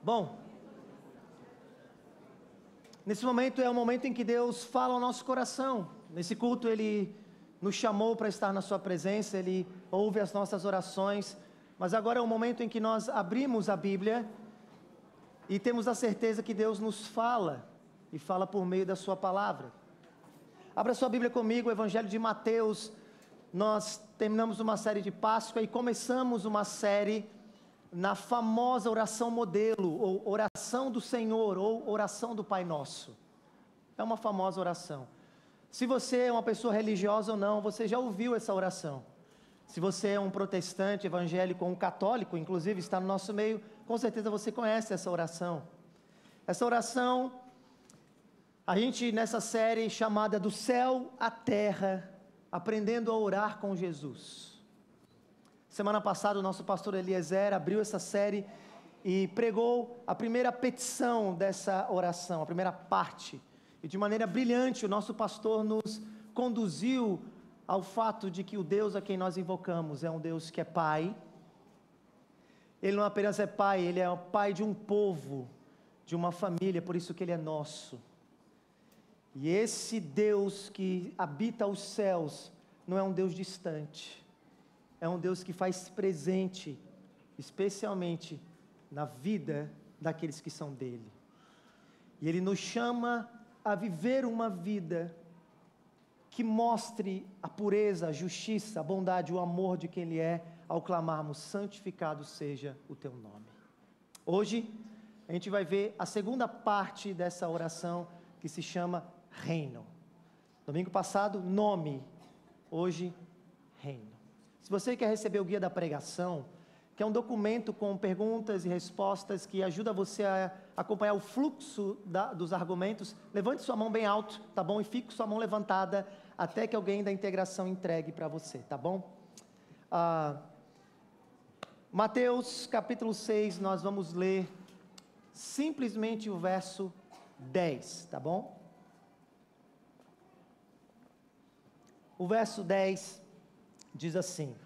Bom, nesse momento é o momento em que Deus fala ao nosso coração. Nesse culto Ele nos chamou para estar na sua presença, Ele ouve as nossas orações, mas agora é o momento em que nós abrimos a Bíblia e temos a certeza que Deus nos fala, e fala por meio da sua palavra. Abra sua Bíblia comigo, o Evangelho de Mateus. Nós terminamos uma série de Páscoa e começamos uma série na famosa oração modelo, ou oração do Senhor, ou oração do Pai Nosso. É uma famosa oração. Se você é uma pessoa religiosa ou não, você já ouviu essa oração. Se você é um protestante, evangélico ou um católico, inclusive está no nosso meio, com certeza você conhece essa oração. Essa oração, a gente nessa série chamada Do Céu à Terra, aprendendo a orar com Jesus. Semana passada o nosso pastor Eliezer abriu essa série e pregou a primeira petição dessa oração, a primeira parte. E de maneira brilhante o nosso pastor nos conduziu ao fato de que o Deus a quem nós invocamos é um Deus que é Pai. Ele não apenas é Pai, Ele é o Pai de um povo, de uma família, por isso que Ele é nosso. E esse Deus que habita os céus não é um Deus distante. É um Deus que faz presente, especialmente na vida daqueles que são dele. E Ele nos chama a viver uma vida que mostre a pureza, a justiça, a bondade, o amor de quem Ele é, ao clamarmos: santificado seja o teu nome. Hoje, a gente vai ver a segunda parte dessa oração, que se chama reino. Domingo passado, nome. Hoje, reino. Se você quer receber o guia da pregação, que é um documento com perguntas e respostas que ajuda você a acompanhar o fluxo dos argumentos, levante sua mão bem alto, tá bom? E fique sua mão levantada até que alguém da integração entregue para você, tá bom? Mateus capítulo 6, nós vamos ler simplesmente o verso 10, tá bom? O verso 10 diz assim: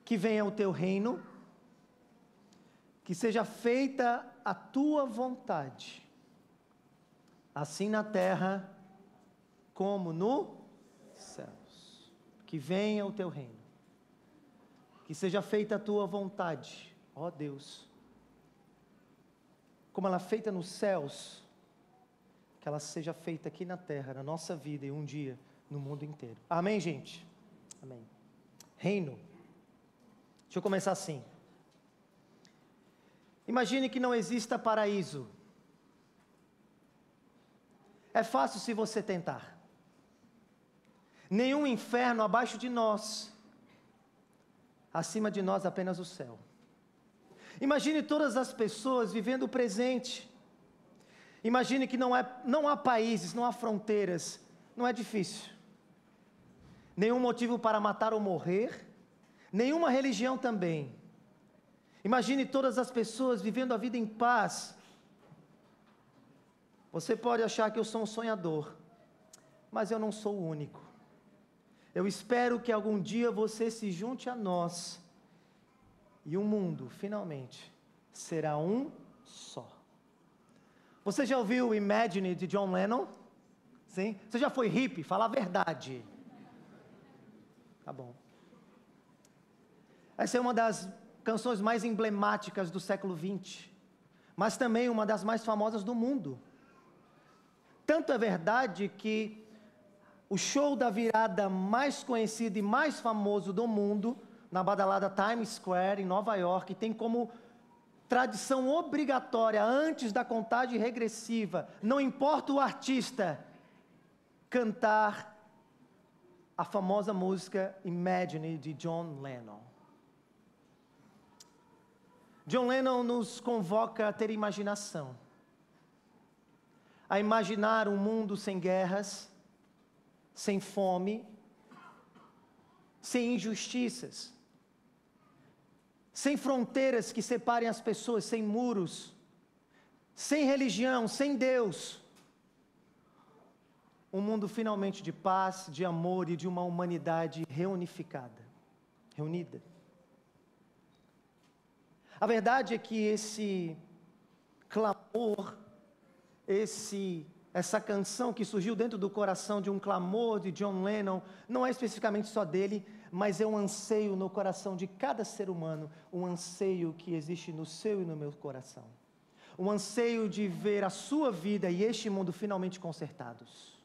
que venha o teu reino, que seja feita a tua vontade, assim na terra como nos céus. Que venha o teu reino, que seja feita a tua vontade, ó Deus, como ela é feita nos céus, que ela seja feita aqui na terra, na nossa vida e um dia no mundo inteiro. Amém, gente? Amém. Reino. Deixa eu começar assim. Imagine que não exista paraíso. É fácil se você tentar. Nenhum inferno abaixo de nós. Acima de nós apenas o céu. Imagine todas as pessoas vivendo o presente. Imagine que não há países, não há fronteiras. Não é difícil. Nenhum motivo para matar ou morrer. Nenhuma religião também. Imagine todas as pessoas vivendo a vida em paz. Você pode achar que eu sou um sonhador, mas eu não sou o único. Eu espero que algum dia você se junte a nós e o mundo, finalmente, será um só. Você já ouviu Imagine, de John Lennon? Sim? Você já foi hippie? Fala a verdade. Tá bom. Essa é uma das canções mais emblemáticas do século XX, mas também uma das mais famosas do mundo. Tanto é verdade que o show da virada mais conhecido e mais famoso do mundo, na badalada Times Square, em Nova York, tem como tradição obrigatória, antes da contagem regressiva, não importa o artista, cantar a famosa música Imagine, de John Lennon. John Lennon nos convoca a ter imaginação, a imaginar um mundo sem guerras, sem fome, sem injustiças, sem fronteiras que separem as pessoas, sem muros, sem religião, sem Deus. Um mundo finalmente de paz, de amor e de uma humanidade reunida. A verdade é que esse clamor, essa canção que surgiu dentro do coração de um clamor de John Lennon, não é especificamente só dele, mas é um anseio no coração de cada ser humano, um anseio que existe no seu e no meu coração. Um anseio de ver a sua vida e este mundo finalmente consertados.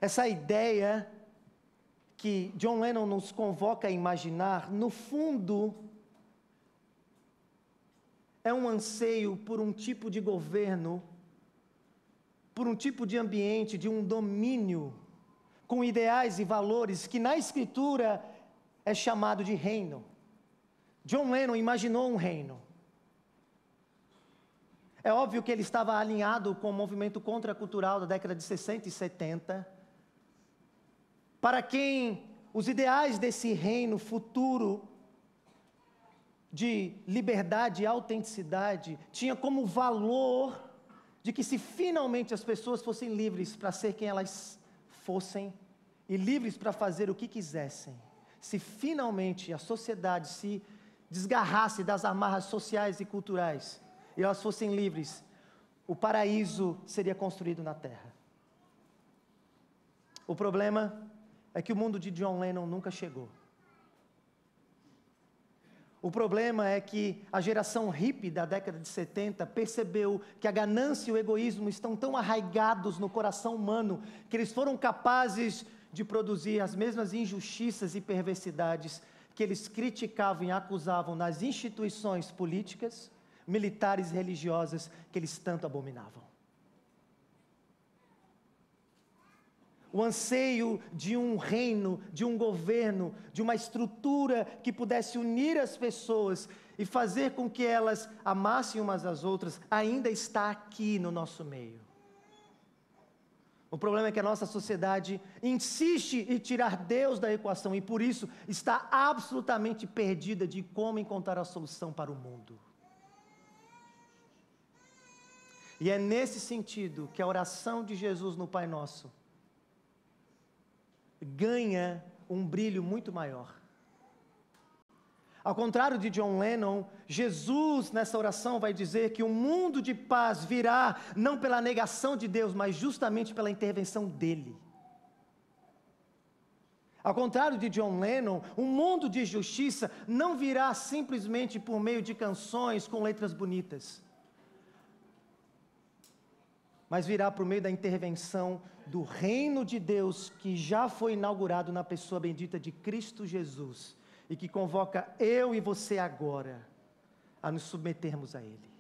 Essa ideia que John Lennon nos convoca a imaginar, no fundo, é um anseio por um tipo de governo, por um tipo de ambiente, de um domínio, com ideais e valores que na Escritura é chamado de reino. John Lennon imaginou um reino. É óbvio que ele estava alinhado com o movimento contracultural da década de 60 e 70, para quem os ideais desse reino futuro de liberdade e autenticidade tinha como valor de que se finalmente as pessoas fossem livres para ser quem elas fossem e livres para fazer o que quisessem, se finalmente a sociedade se desgarrasse das amarras sociais e culturais e elas fossem livres, o paraíso seria construído na terra. O problema é que o mundo de John Lennon nunca chegou. O problema é que a geração hippie da década de 70 percebeu que a ganância e o egoísmo estão tão arraigados no coração humano que eles foram capazes de produzir as mesmas injustiças e perversidades que eles criticavam e acusavam nas instituições políticas, militares e religiosas que eles tanto abominavam. O anseio de um reino, de um governo, de uma estrutura que pudesse unir as pessoas e fazer com que elas amassem umas às outras, ainda está aqui no nosso meio. O problema é que a nossa sociedade insiste em tirar Deus da equação e por isso está absolutamente perdida de como encontrar a solução para o mundo. E é nesse sentido que a oração de Jesus no Pai Nosso ganha um brilho muito maior. Ao contrário de John Lennon, Jesus nessa oração vai dizer que um mundo de paz virá não pela negação de Deus, mas justamente pela intervenção dele. Ao contrário de John Lennon, um mundo de justiça não virá simplesmente por meio de canções com letras bonitas, mas virá por meio da intervenção do reino de Deus que já foi inaugurado na pessoa bendita de Cristo Jesus e que convoca eu e você agora a nos submetermos a Ele.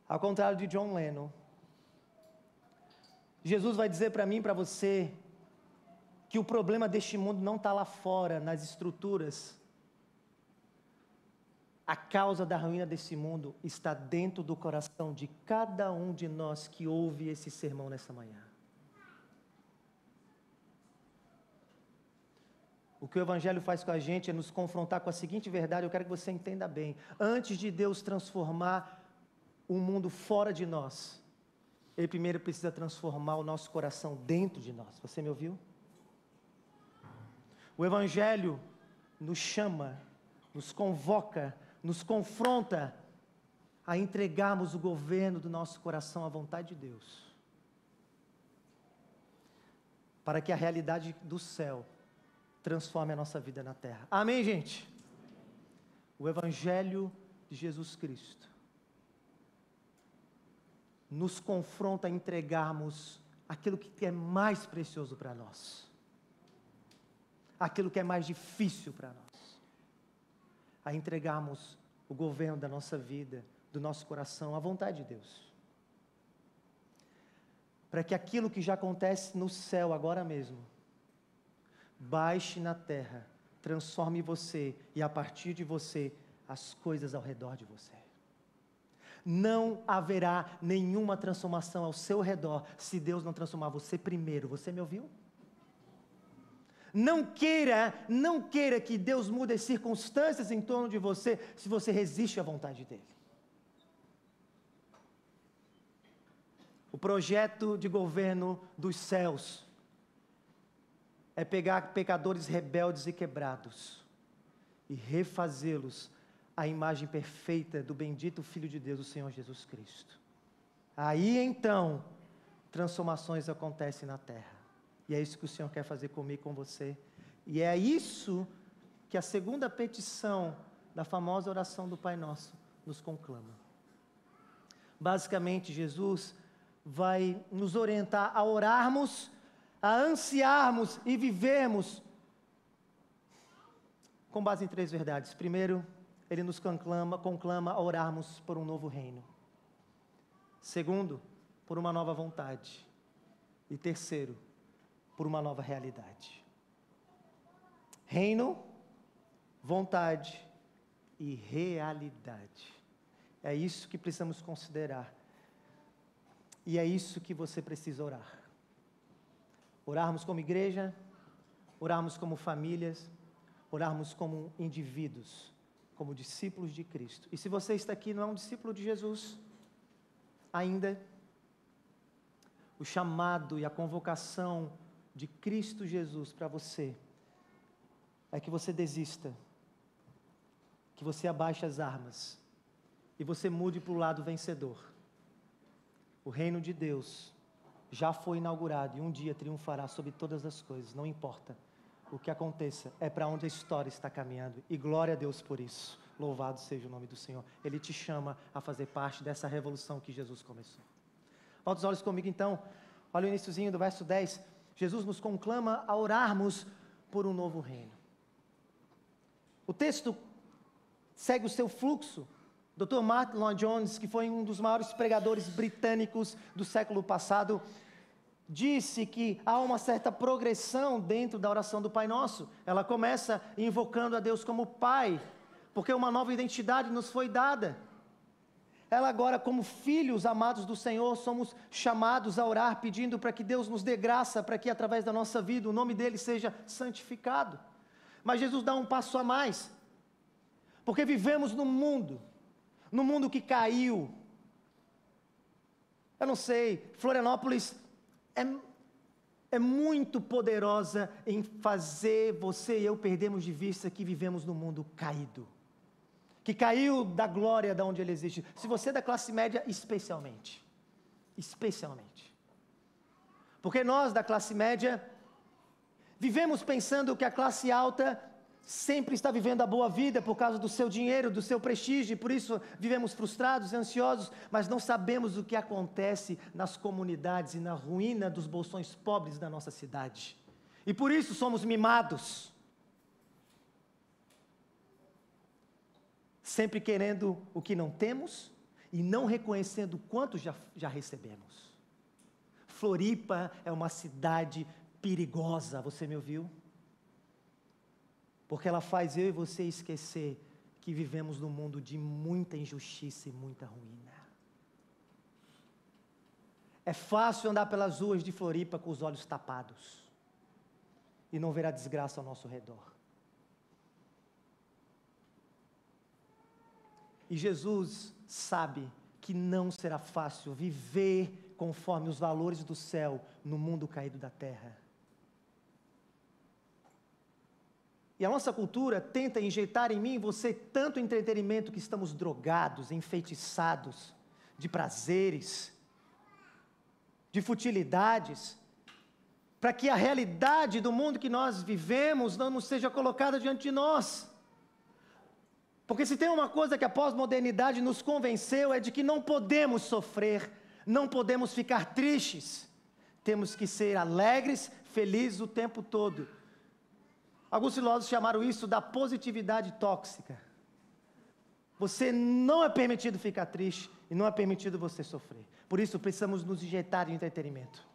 Ao contrário de John Lennon, Jesus vai dizer para mim e para você que o problema deste mundo não está lá fora, nas estruturas. A causa da ruína desse mundo está dentro do coração de cada um de nós que ouve esse sermão nessa manhã. O que o Evangelho faz com a gente é nos confrontar com a seguinte verdade, eu quero que você entenda bem. Antes de Deus transformar o mundo fora de nós, Ele primeiro precisa transformar o nosso coração dentro de nós. Você me ouviu? O Evangelho nos chama, nos convoca, nos confronta a entregarmos o governo do nosso coração à vontade de Deus, para que a realidade do céu transforme a nossa vida na terra. Amém, gente? O Evangelho de Jesus Cristo nos confronta a entregarmos aquilo que é mais precioso para nós, aquilo que é mais difícil para nós, a entregarmos o governo da nossa vida, do nosso coração, à vontade de Deus. Para que aquilo que já acontece no céu agora mesmo, baixe na terra, transforme você e a partir de você, as coisas ao redor de você. Não haverá nenhuma transformação ao seu redor se Deus não transformar você primeiro. Você me ouviu? Não queira que Deus mude as circunstâncias em torno de você, se você resiste à vontade dEle. O projeto de governo dos céus é pegar pecadores rebeldes e quebrados e refazê-los a imagem perfeita do bendito Filho de Deus, o Senhor Jesus Cristo. Aí então, transformações acontecem na terra. E é isso que o Senhor quer fazer comigo e com você. E é isso que a segunda petição da famosa oração do Pai Nosso nos conclama. Basicamente, Jesus vai nos orientar a orarmos, a ansiarmos e vivermos com base em 3 verdades. Primeiro, Ele nos conclama a orarmos por um novo reino. Segundo, por uma nova vontade. E terceiro, por uma nova realidade. Reino, vontade e realidade. É isso que precisamos considerar. E é isso que você precisa orar. Orarmos como igreja, orarmos como famílias, orarmos como indivíduos, como discípulos de Cristo. E se você está aqui e não é um discípulo de Jesus ainda, o chamado e a convocação de Cristo Jesus para você é que você desista, que você abaixe as armas e você mude para o lado vencedor. O reino de Deus já foi inaugurado e um dia triunfará sobre todas as coisas, não importa o que aconteça, é para onde a história está caminhando, e glória a Deus por isso. Louvado seja o nome do Senhor. Ele te chama a fazer parte dessa revolução que Jesus começou. Volta os olhos comigo então, olha o iniciozinho do verso 10, Jesus nos conclama a orarmos por um novo reino. O texto segue o seu fluxo. Dr. Martyn Lloyd-Jones, que foi um dos maiores pregadores britânicos do século passado, disse que há uma certa progressão dentro da oração do Pai Nosso. Ela começa invocando a Deus como Pai, porque uma nova identidade nos foi dada. Ela agora, como filhos amados do Senhor, somos chamados a orar, pedindo para que Deus nos dê graça, para que através da nossa vida o nome dEle seja santificado. Mas Jesus dá um passo a mais, porque vivemos num mundo que caiu. Eu não sei, Florianópolis é muito poderosa em fazer você e eu perdermos de vista que vivemos num mundo caído, que caiu da glória de onde ele existe. Se você é da classe média, especialmente, porque nós da classe média vivemos pensando que a classe alta sempre está vivendo a boa vida por causa do seu dinheiro, do seu prestígio, e por isso vivemos frustrados e ansiosos, mas não sabemos o que acontece nas comunidades e na ruína dos bolsões pobres da nossa cidade. E por isso somos mimados, sempre querendo o que não temos e não reconhecendo o quanto já recebemos. Floripa é uma cidade perigosa, você me ouviu? Porque ela faz eu e você esquecer que vivemos num mundo de muita injustiça e muita ruína. É fácil andar pelas ruas de Floripa com os olhos tapados e não ver a desgraça ao nosso redor. E Jesus sabe que não será fácil viver conforme os valores do céu no mundo caído da terra. E a nossa cultura tenta injetar em mim e você tanto entretenimento que estamos drogados, enfeitiçados de prazeres, de futilidades, para que a realidade do mundo que nós vivemos não nos seja colocada diante de nós. Porque se tem uma coisa que a pós-modernidade nos convenceu é de que não podemos sofrer, não podemos ficar tristes, temos que ser alegres, felizes o tempo todo. Alguns filósofos chamaram isso da positividade tóxica. Você não é permitido ficar triste e não é permitido você sofrer. Por isso precisamos nos injetar em entretenimento.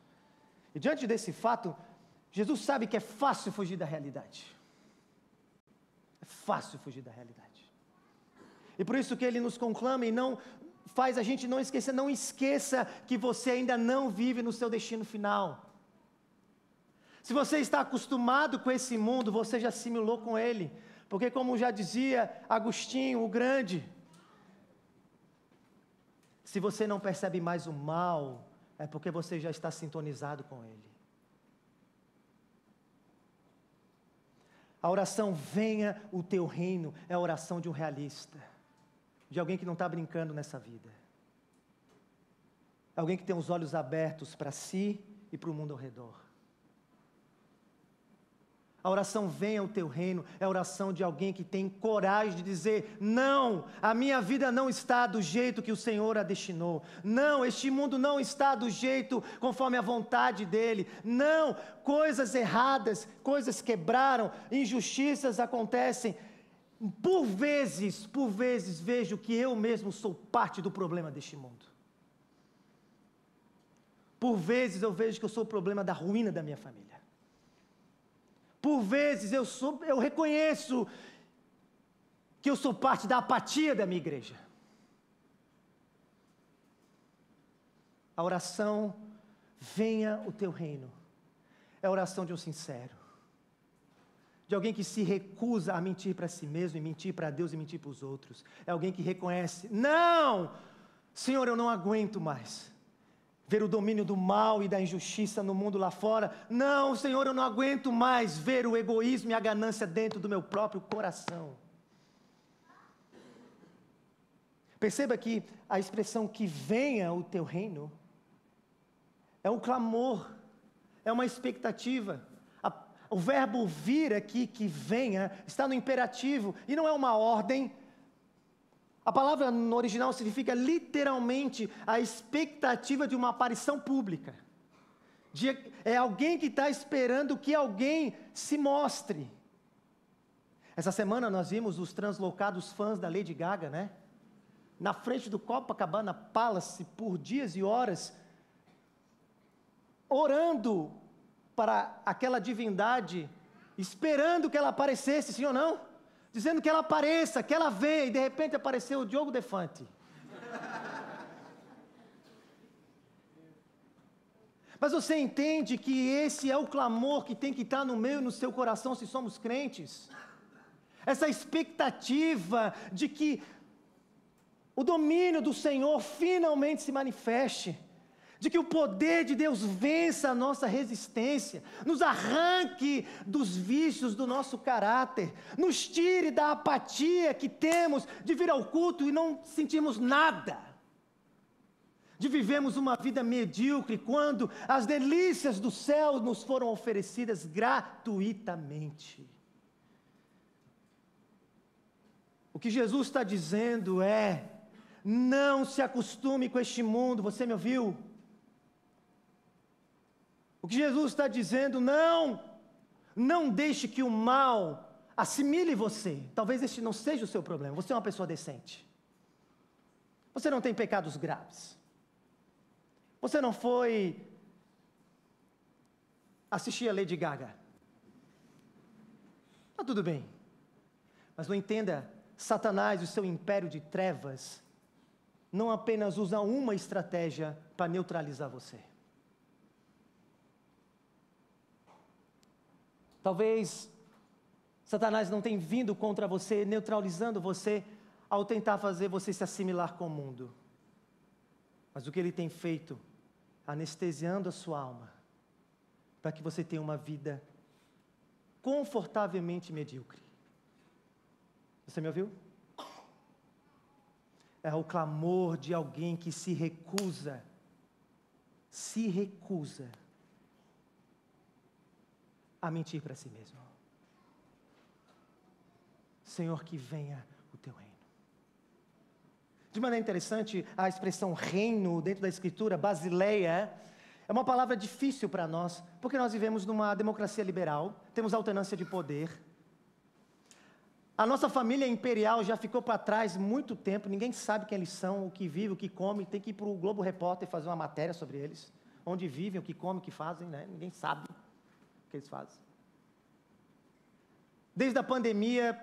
E diante desse fato, Jesus sabe que é fácil fugir da realidade. É fácil fugir da realidade. E por isso que Ele nos conclama e não faz a gente não esquecer, não esqueça que você ainda não vive no seu destino final. Se você está acostumado com esse mundo, você já assimilou com ele. Porque como já dizia Agostinho, o grande, se você não percebe mais o mal, é porque você já está sintonizado com ele. A oração venha o teu reino é a oração de um realista, de alguém que não está brincando nessa vida. Alguém que tem os olhos abertos para si e para o mundo ao redor. A oração venha o teu reino é a oração de alguém que tem coragem de dizer: não, a minha vida não está do jeito que o Senhor a destinou. Não, este mundo não está do jeito conforme a vontade dEle. Não, coisas erradas, coisas quebraram, injustiças acontecem. Por vezes vejo que eu mesmo sou parte do problema deste mundo. Por vezes eu vejo que eu sou o problema da ruína da minha família. Por vezes eu reconheço que eu sou parte da apatia da minha igreja. A oração, venha o teu reino, é a oração de um sincero, de alguém que se recusa a mentir para si mesmo, e mentir para Deus e mentir para os outros. É alguém que reconhece: não, Senhor, eu não aguento mais ver o domínio do mal e da injustiça no mundo lá fora. Não, Senhor, eu não aguento mais ver o egoísmo e a ganância dentro do meu próprio coração. Perceba que a expressão que venha o teu reino é um clamor, é uma expectativa. O verbo vir aqui, que venha, está no imperativo e não é uma ordem. A palavra no original significa literalmente a expectativa de uma aparição pública. É alguém que está esperando que alguém se mostre. Essa semana nós vimos os translocados fãs da Lady Gaga, né? Na frente do Copacabana Palace por dias e horas, orando para aquela divindade, esperando que ela aparecesse, sim ou não? Dizendo que ela apareça, que ela venha, e de repente apareceu o Diogo Defante. Mas você entende que esse é o clamor que tem que estar no meio no seu coração se somos crentes? Essa expectativa de que o domínio do Senhor finalmente se manifeste, de que o poder de Deus vença a nossa resistência, nos arranque dos vícios do nosso caráter, nos tire da apatia que temos de vir ao culto e não sentirmos nada, de vivermos uma vida medíocre quando as delícias do céu nos foram oferecidas gratuitamente. O que Jesus está dizendo é: não se acostume com este mundo. Você me ouviu? O que Jesus está dizendo: não deixe que o mal assimile você. Talvez este não seja o seu problema, você é uma pessoa decente, você não tem pecados graves, você não foi assistir a Lady Gaga, está tudo bem. Mas não entenda, Satanás e o seu império de trevas não apenas usa uma estratégia para neutralizar você. Talvez Satanás não tenha vindo contra você, neutralizando você, ao tentar fazer você se assimilar com o mundo. Mas o que ele tem feito? Anestesiando a sua alma, para que você tenha uma vida confortavelmente medíocre. Você me ouviu? É o clamor de alguém que se recusa a mentir para si mesmo. Senhor, que venha o teu reino. De maneira interessante, a expressão reino dentro da Escritura, Basileia, é uma palavra difícil para nós, porque nós vivemos numa democracia liberal, temos alternância de poder. A nossa família imperial já ficou para trás muito tempo, ninguém sabe quem eles são, o que vive, o que come, tem que ir para o Globo Repórter fazer uma matéria sobre eles, onde vivem, o que comem, o que fazem, né? Ninguém sabe o que eles fazem. Desde a pandemia,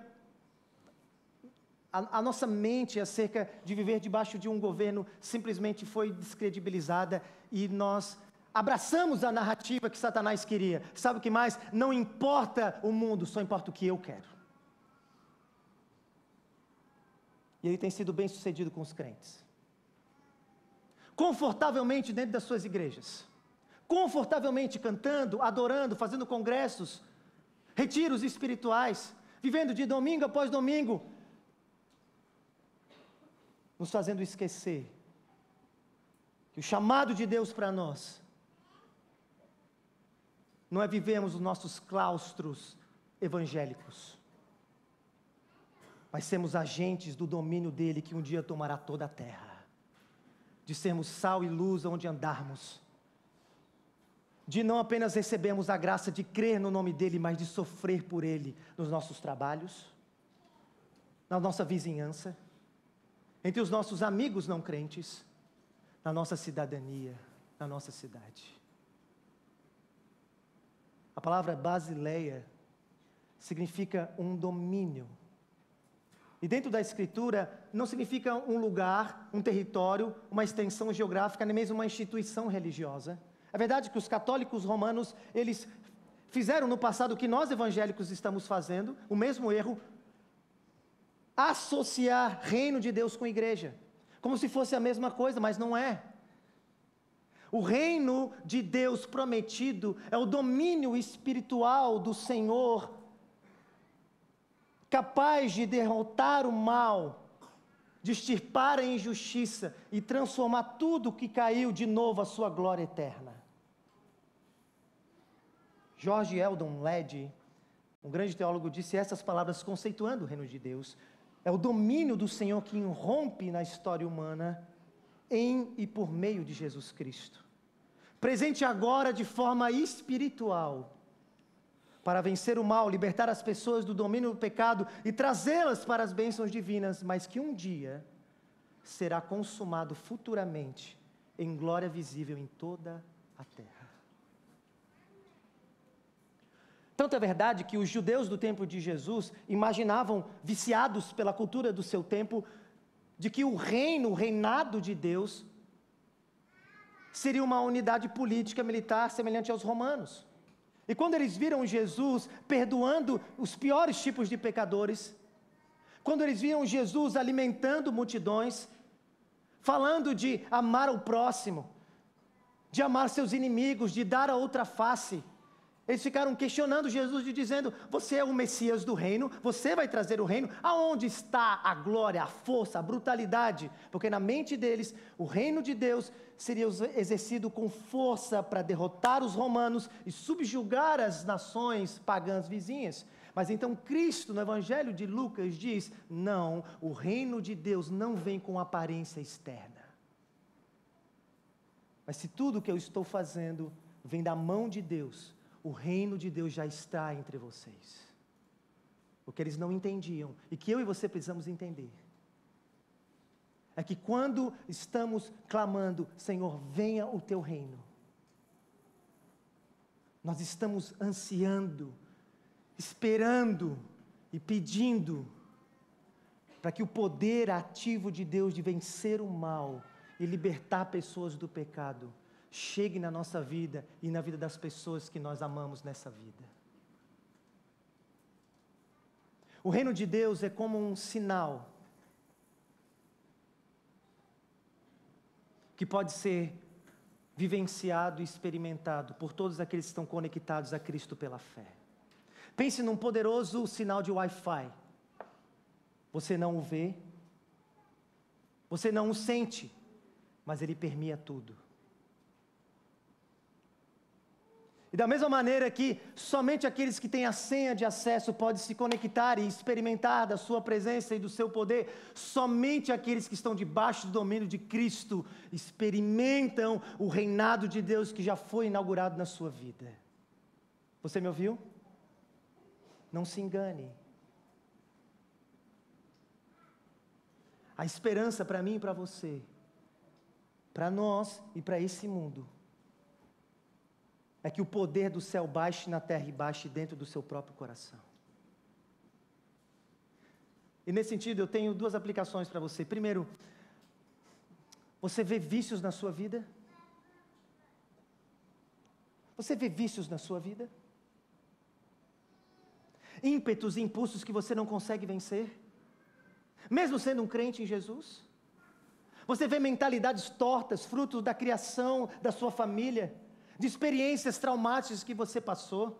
a nossa mente acerca de viver debaixo de um governo simplesmente foi descredibilizada e nós abraçamos a narrativa que Satanás queria. Sabe o que mais? Não importa o mundo, só importa o que eu quero. E ele tem sido bem sucedido com os crentes. Confortavelmente dentro das suas igrejas. Confortavelmente cantando, adorando, fazendo congressos, retiros espirituais, vivendo de domingo após domingo, nos fazendo esquecer que o chamado de Deus para nós não é vivermos os nossos claustros evangélicos, mas sermos agentes do domínio dele que um dia tomará toda a terra, de sermos sal e luz onde andarmos, de não apenas recebermos a graça de crer no nome dele, mas de sofrer por ele nos nossos trabalhos, na nossa vizinhança, entre os nossos amigos não crentes, na nossa cidadania, na nossa cidade. A palavra basileia significa um domínio. E dentro da Escritura, não significa um lugar, um território, uma extensão geográfica, nem mesmo uma instituição religiosa. É verdade que os católicos romanos, eles fizeram no passado o que nós evangélicos estamos fazendo, o mesmo erro, associar reino de Deus com igreja, como se fosse a mesma coisa, mas não é. O reino de Deus prometido é o domínio espiritual do Senhor, capaz de derrotar o mal, de extirpar a injustiça e transformar tudo que caiu de novo à sua glória eterna. George Eldon Ladd, um grande teólogo, disse essas palavras conceituando o reino de Deus: é o domínio do Senhor que irrompe na história humana em e por meio de Jesus Cristo, presente agora de forma espiritual, para vencer o mal, libertar as pessoas do domínio do pecado e trazê-las para as bênçãos divinas, mas que um dia será consumado futuramente em glória visível em toda a terra. Tanto é verdade que os judeus do tempo de Jesus imaginavam, viciados pela cultura do seu tempo, de que o reinado de Deus seria uma unidade política militar semelhante aos romanos. E quando eles viram Jesus perdoando os piores tipos de pecadores, quando eles viram Jesus alimentando multidões, falando de amar o próximo, de amar seus inimigos, de dar a outra face, eles ficaram questionando Jesus e dizendo: você é o Messias do reino, você vai trazer o reino, aonde está a glória, a força, a brutalidade? Porque na mente deles, o reino de Deus seria exercido com força para derrotar os romanos e subjugar as nações pagãs vizinhas. Mas então Cristo, no Evangelho de Lucas, diz: não, o reino de Deus não vem com aparência externa. Mas se tudo o que eu estou fazendo vem da mão de Deus, o reino de Deus já está entre vocês. O que eles não entendiam, e que eu e você precisamos entender, é que quando estamos clamando: Senhor, venha o teu reino, nós estamos ansiando, esperando e pedindo para que o poder ativo de Deus de vencer o mal e libertar pessoas do pecado chegue na nossa vida e na vida das pessoas que nós amamos nessa vida. O reino de Deus é como um sinal que pode ser vivenciado e experimentado por todos aqueles que estão conectados a Cristo pela fé. Pense num poderoso sinal de Wi-Fi. Você não o vê, você não o sente, mas ele permeia tudo. E da mesma maneira que somente aqueles que têm a senha de acesso podem se conectar e experimentar da sua presença e do seu poder, somente aqueles que estão debaixo do domínio de Cristo experimentam o reinado de Deus que já foi inaugurado na sua vida. Você me ouviu? Não se engane. A esperança para mim e para você, para nós e para esse mundo, é que o poder do céu baixe na terra e baixe dentro do seu próprio coração. E nesse sentido eu tenho duas aplicações para você. Primeiro, você vê vícios na sua vida? Você vê vícios na sua vida? Ímpetos e impulsos que você não consegue vencer? Mesmo sendo um crente em Jesus? Você vê mentalidades tortas, frutos da criação da sua família, de experiências traumáticas que você passou?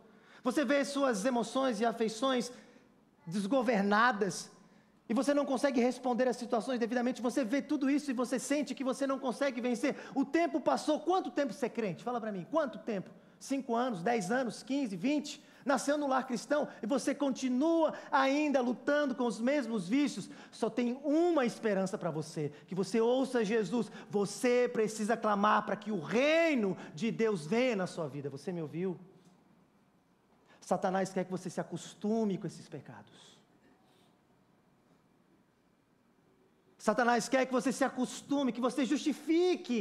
Você vê suas emoções e afeições desgovernadas, e você não consegue responder às situações devidamente. Você vê tudo isso e você sente que você não consegue vencer. O tempo passou. Quanto tempo você é crente? Fala para mim, quanto tempo? 5 anos, 10 anos, 15, 20? Nasceu no lar cristão e você continua ainda lutando com os mesmos vícios. Só tem uma esperança para você, que você ouça Jesus. Você precisa clamar para que o reino de Deus venha na sua vida. Você me ouviu? Satanás quer que você se acostume com esses pecados. Satanás quer que você se acostume, que você justifique,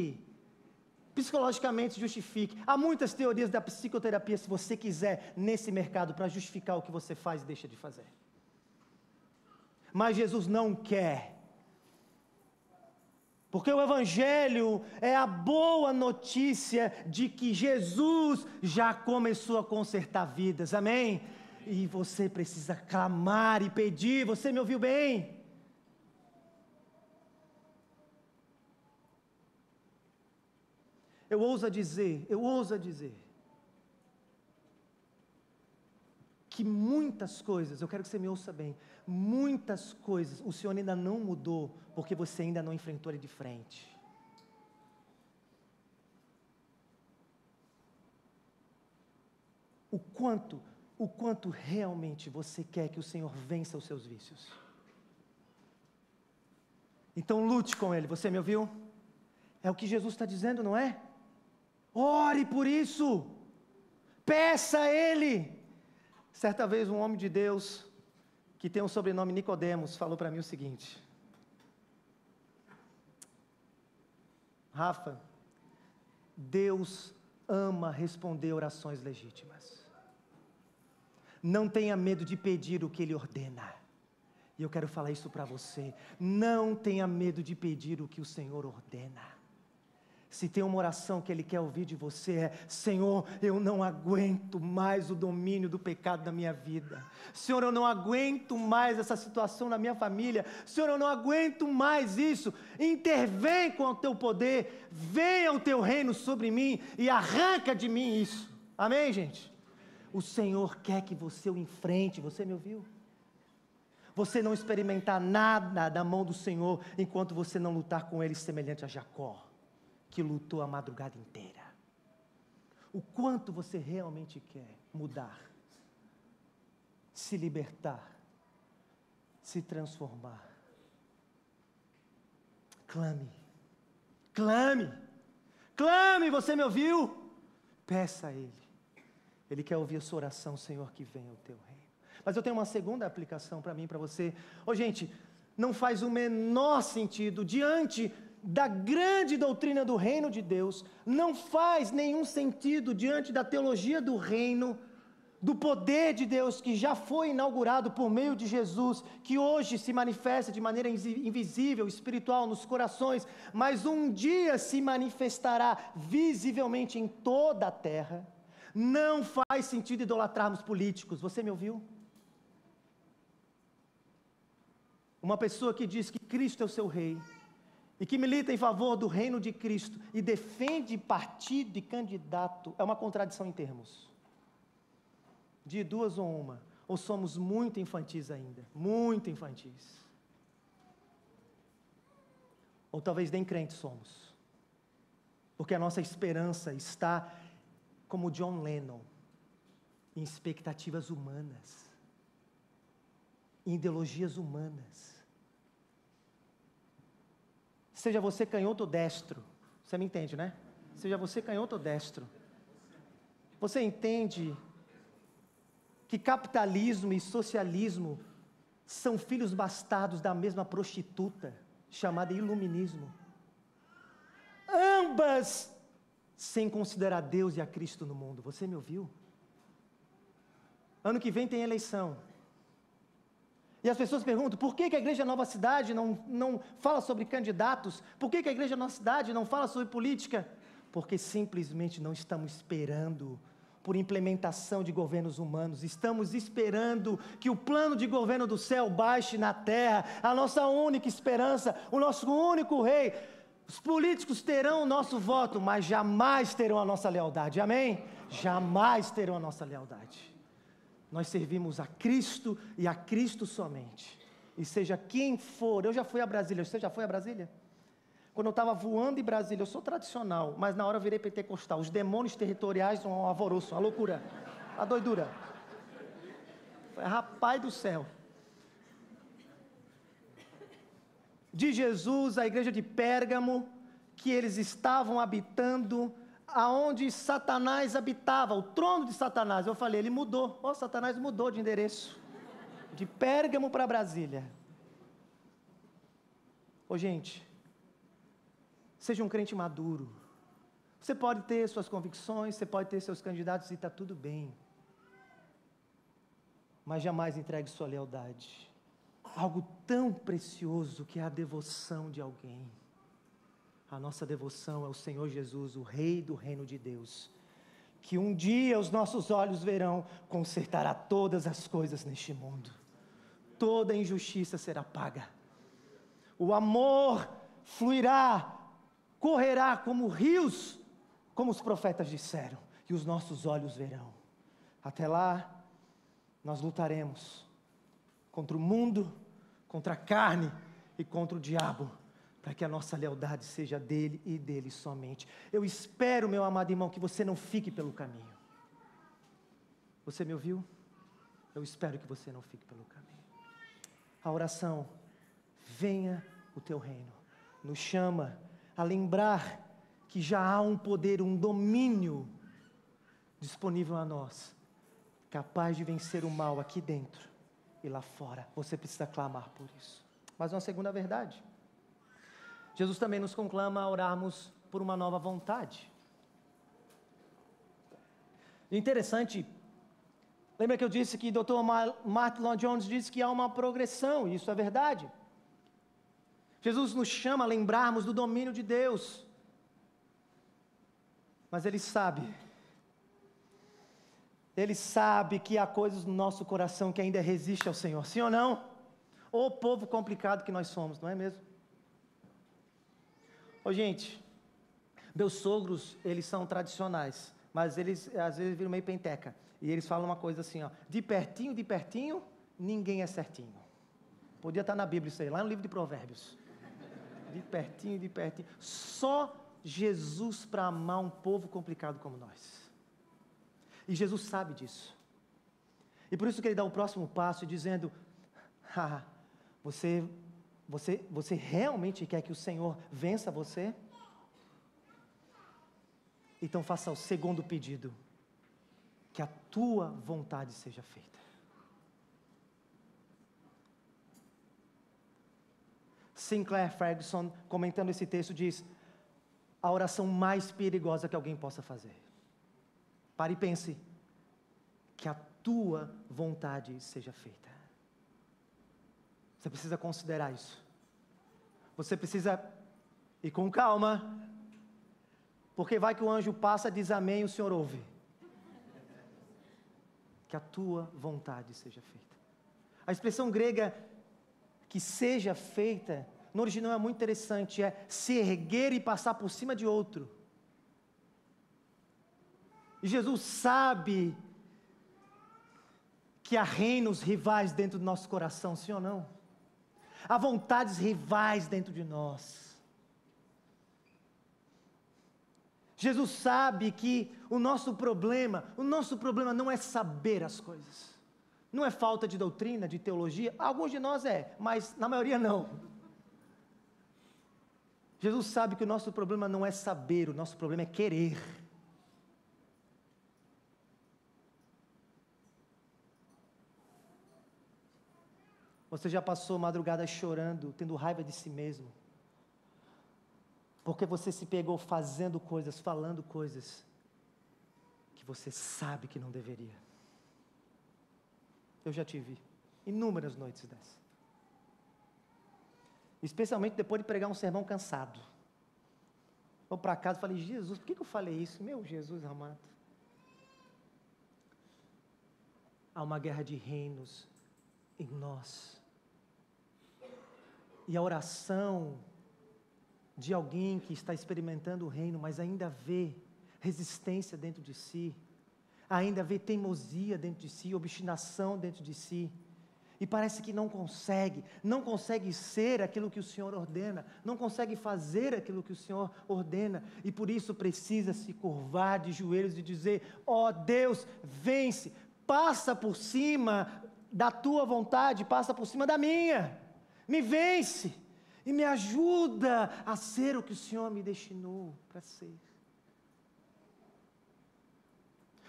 psicologicamente justifique. Há muitas teorias da psicoterapia, se você quiser, nesse mercado, para justificar o que você faz e deixa de fazer. Mas Jesus não quer. Porque o Evangelho é a boa notícia de que Jesus já começou a consertar vidas, amém? E você precisa clamar e pedir, você me ouviu bem? Eu ouso dizer, que muitas coisas, eu quero que você me ouça bem, muitas coisas o Senhor ainda não mudou, porque você ainda não enfrentou Ele de frente. O quanto realmente você quer que o Senhor vença os seus vícios. Então lute com Ele, você me ouviu? É o que Jesus está dizendo, não é? Ore por isso, peça a Ele. Certa vez um homem de Deus, que tem um sobrenome Nicodemos, falou para mim o seguinte: Rafa, Deus ama responder orações legítimas. Não tenha medo de pedir o que Ele ordena. E eu quero falar isso para você, não tenha medo de pedir o que o Senhor ordena. Se tem uma oração que Ele quer ouvir de você é: Senhor, eu não aguento mais o domínio do pecado na minha vida. Senhor, eu não aguento mais essa situação na minha família. Senhor, eu não aguento mais isso. Intervém com o Teu poder, venha o Teu reino sobre mim e arranca de mim isso. Amém, gente? O Senhor quer que você o enfrente, você me ouviu? Você não experimentar nada da mão do Senhor enquanto você não lutar com Ele semelhante a Jacó, que lutou a madrugada inteira. O quanto você realmente quer mudar, se libertar, se transformar. Clame, clame, clame, você me ouviu? Peça a Ele. Ele quer ouvir a sua oração, Senhor, que venha o Teu reino. Mas eu tenho uma segunda aplicação para mim e para você. Gente, não faz o menor sentido diante da grande doutrina do reino de Deus, não faz nenhum sentido diante da teologia do reino, do poder de Deus que já foi inaugurado por meio de Jesus, que hoje se manifesta de maneira invisível, espiritual nos corações, mas um dia se manifestará visivelmente em toda a terra. Não faz sentido idolatrarmos políticos, você me ouviu? Uma pessoa que diz que Cristo é o seu rei, e que milita em favor do reino de Cristo, e defende partido e candidato, é uma contradição em termos. De duas ou uma, ou somos muito infantis ainda, muito infantis. Ou talvez nem crentes somos, porque a nossa esperança está, como John Lennon, em expectativas humanas, em ideologias humanas. Seja você canhoto ou destro, você me entende, né? Seja você canhoto ou destro, você entende que capitalismo e socialismo são filhos bastardos da mesma prostituta, chamada iluminismo. Ambas sem considerar Deus e a Cristo no mundo, você me ouviu? Ano que vem tem eleição. E as pessoas perguntam, por que a Igreja Nova Cidade não fala sobre candidatos? Por que a Igreja Nova Cidade não fala sobre política? Porque simplesmente não estamos esperando por implementação de governos humanos, estamos esperando que o plano de governo do céu baixe na terra, a nossa única esperança, o nosso único rei. Os políticos terão o nosso voto, mas jamais terão a nossa lealdade, amém? Jamais terão a nossa lealdade. Nós servimos a Cristo e a Cristo somente. E seja quem for, eu já fui a Brasília, você já foi a Brasília? Quando eu estava voando em Brasília, eu sou tradicional, mas na hora eu virei pentecostal. Os demônios territoriais são um alvoroço, uma loucura, uma doidura. Rapaz do céu. De Jesus, a igreja de Pérgamo, que eles estavam habitando, aonde Satanás habitava, o trono de Satanás. Eu falei, ele mudou. Satanás mudou de endereço. De Pérgamo para Brasília. Gente, seja um crente maduro. Você pode ter suas convicções, você pode ter seus candidatos e está tudo bem. Mas jamais entregue sua lealdade. Algo tão precioso que é a devoção de alguém. A nossa devoção é o Senhor Jesus, o Rei do reino de Deus, que um dia os nossos olhos verão, consertará todas as coisas neste mundo. Toda injustiça será paga. O amor fluirá, correrá como rios, como os profetas disseram, e os nossos olhos verão. Até lá, nós lutaremos contra o mundo, contra a carne e contra o diabo, para que a nossa lealdade seja dele e dele somente. Eu espero, meu amado irmão, que você não fique pelo caminho. Você me ouviu? Eu espero que você não fique pelo caminho. A oração, venha o teu reino, nos chama a lembrar que já há um poder, um domínio disponível a nós, capaz de vencer o mal aqui dentro e lá fora. Você precisa clamar por isso. Mas uma segunda verdade, Jesus também nos conclama a orarmos por uma nova vontade. Interessante, lembra que eu disse que Dr. Martin Lloyd-Jones disse que há uma progressão, e isso é verdade. Jesus nos chama a lembrarmos do domínio de Deus, mas Ele sabe que há coisas no nosso coração que ainda resistem ao Senhor, sim ou não? Ô povo complicado que nós somos, não é mesmo? Gente, meus sogros, eles são tradicionais, mas eles às vezes viram meio penteca, e eles falam uma coisa assim, de pertinho, ninguém é certinho. Podia estar na Bíblia isso aí, lá no livro de Provérbios. De pertinho, só Jesus para amar um povo complicado como nós. E Jesus sabe disso. E por isso que Ele dá o próximo passo, dizendo, você realmente quer que o Senhor vença você? Então faça o segundo pedido, que a tua vontade seja feita. Sinclair Ferguson, comentando esse texto, diz, a oração mais perigosa que alguém possa fazer. Pare e pense, que a tua vontade seja feita. Você precisa considerar isso. Você precisa ir com calma, porque vai que o anjo passa, diz amém e o Senhor ouve. Que a tua vontade seja feita. A expressão grega que seja feita, no original é muito interessante, é se erguer e passar por cima de outro. E Jesus sabe que há reinos rivais dentro do nosso coração, sim ou não? Há vontades rivais dentro de nós. Jesus sabe que o nosso problema não é saber as coisas. Não é falta de doutrina, de teologia, alguns de nós mas na maioria não. Jesus sabe que o nosso problema não é saber, o nosso problema é querer. Você já passou madrugadas chorando, tendo raiva de si mesmo? Porque você se pegou fazendo coisas, falando coisas, que você sabe que não deveria. Eu já tive inúmeras noites dessas. Especialmente depois de pregar um sermão cansado. Vou para casa e falei, Jesus, por que eu falei isso? Meu Jesus amado. Há uma guerra de reinos em nós. E a oração de alguém que está experimentando o reino, mas ainda vê resistência dentro de si, ainda vê teimosia dentro de si, obstinação dentro de si, e parece que não consegue ser aquilo que o Senhor ordena, não consegue fazer aquilo que o Senhor ordena, e por isso precisa se curvar de joelhos e dizer: ó Deus, vence, passa por cima da tua vontade, passa por cima da minha, me vence, e me ajuda a ser o que o Senhor me destinou para ser.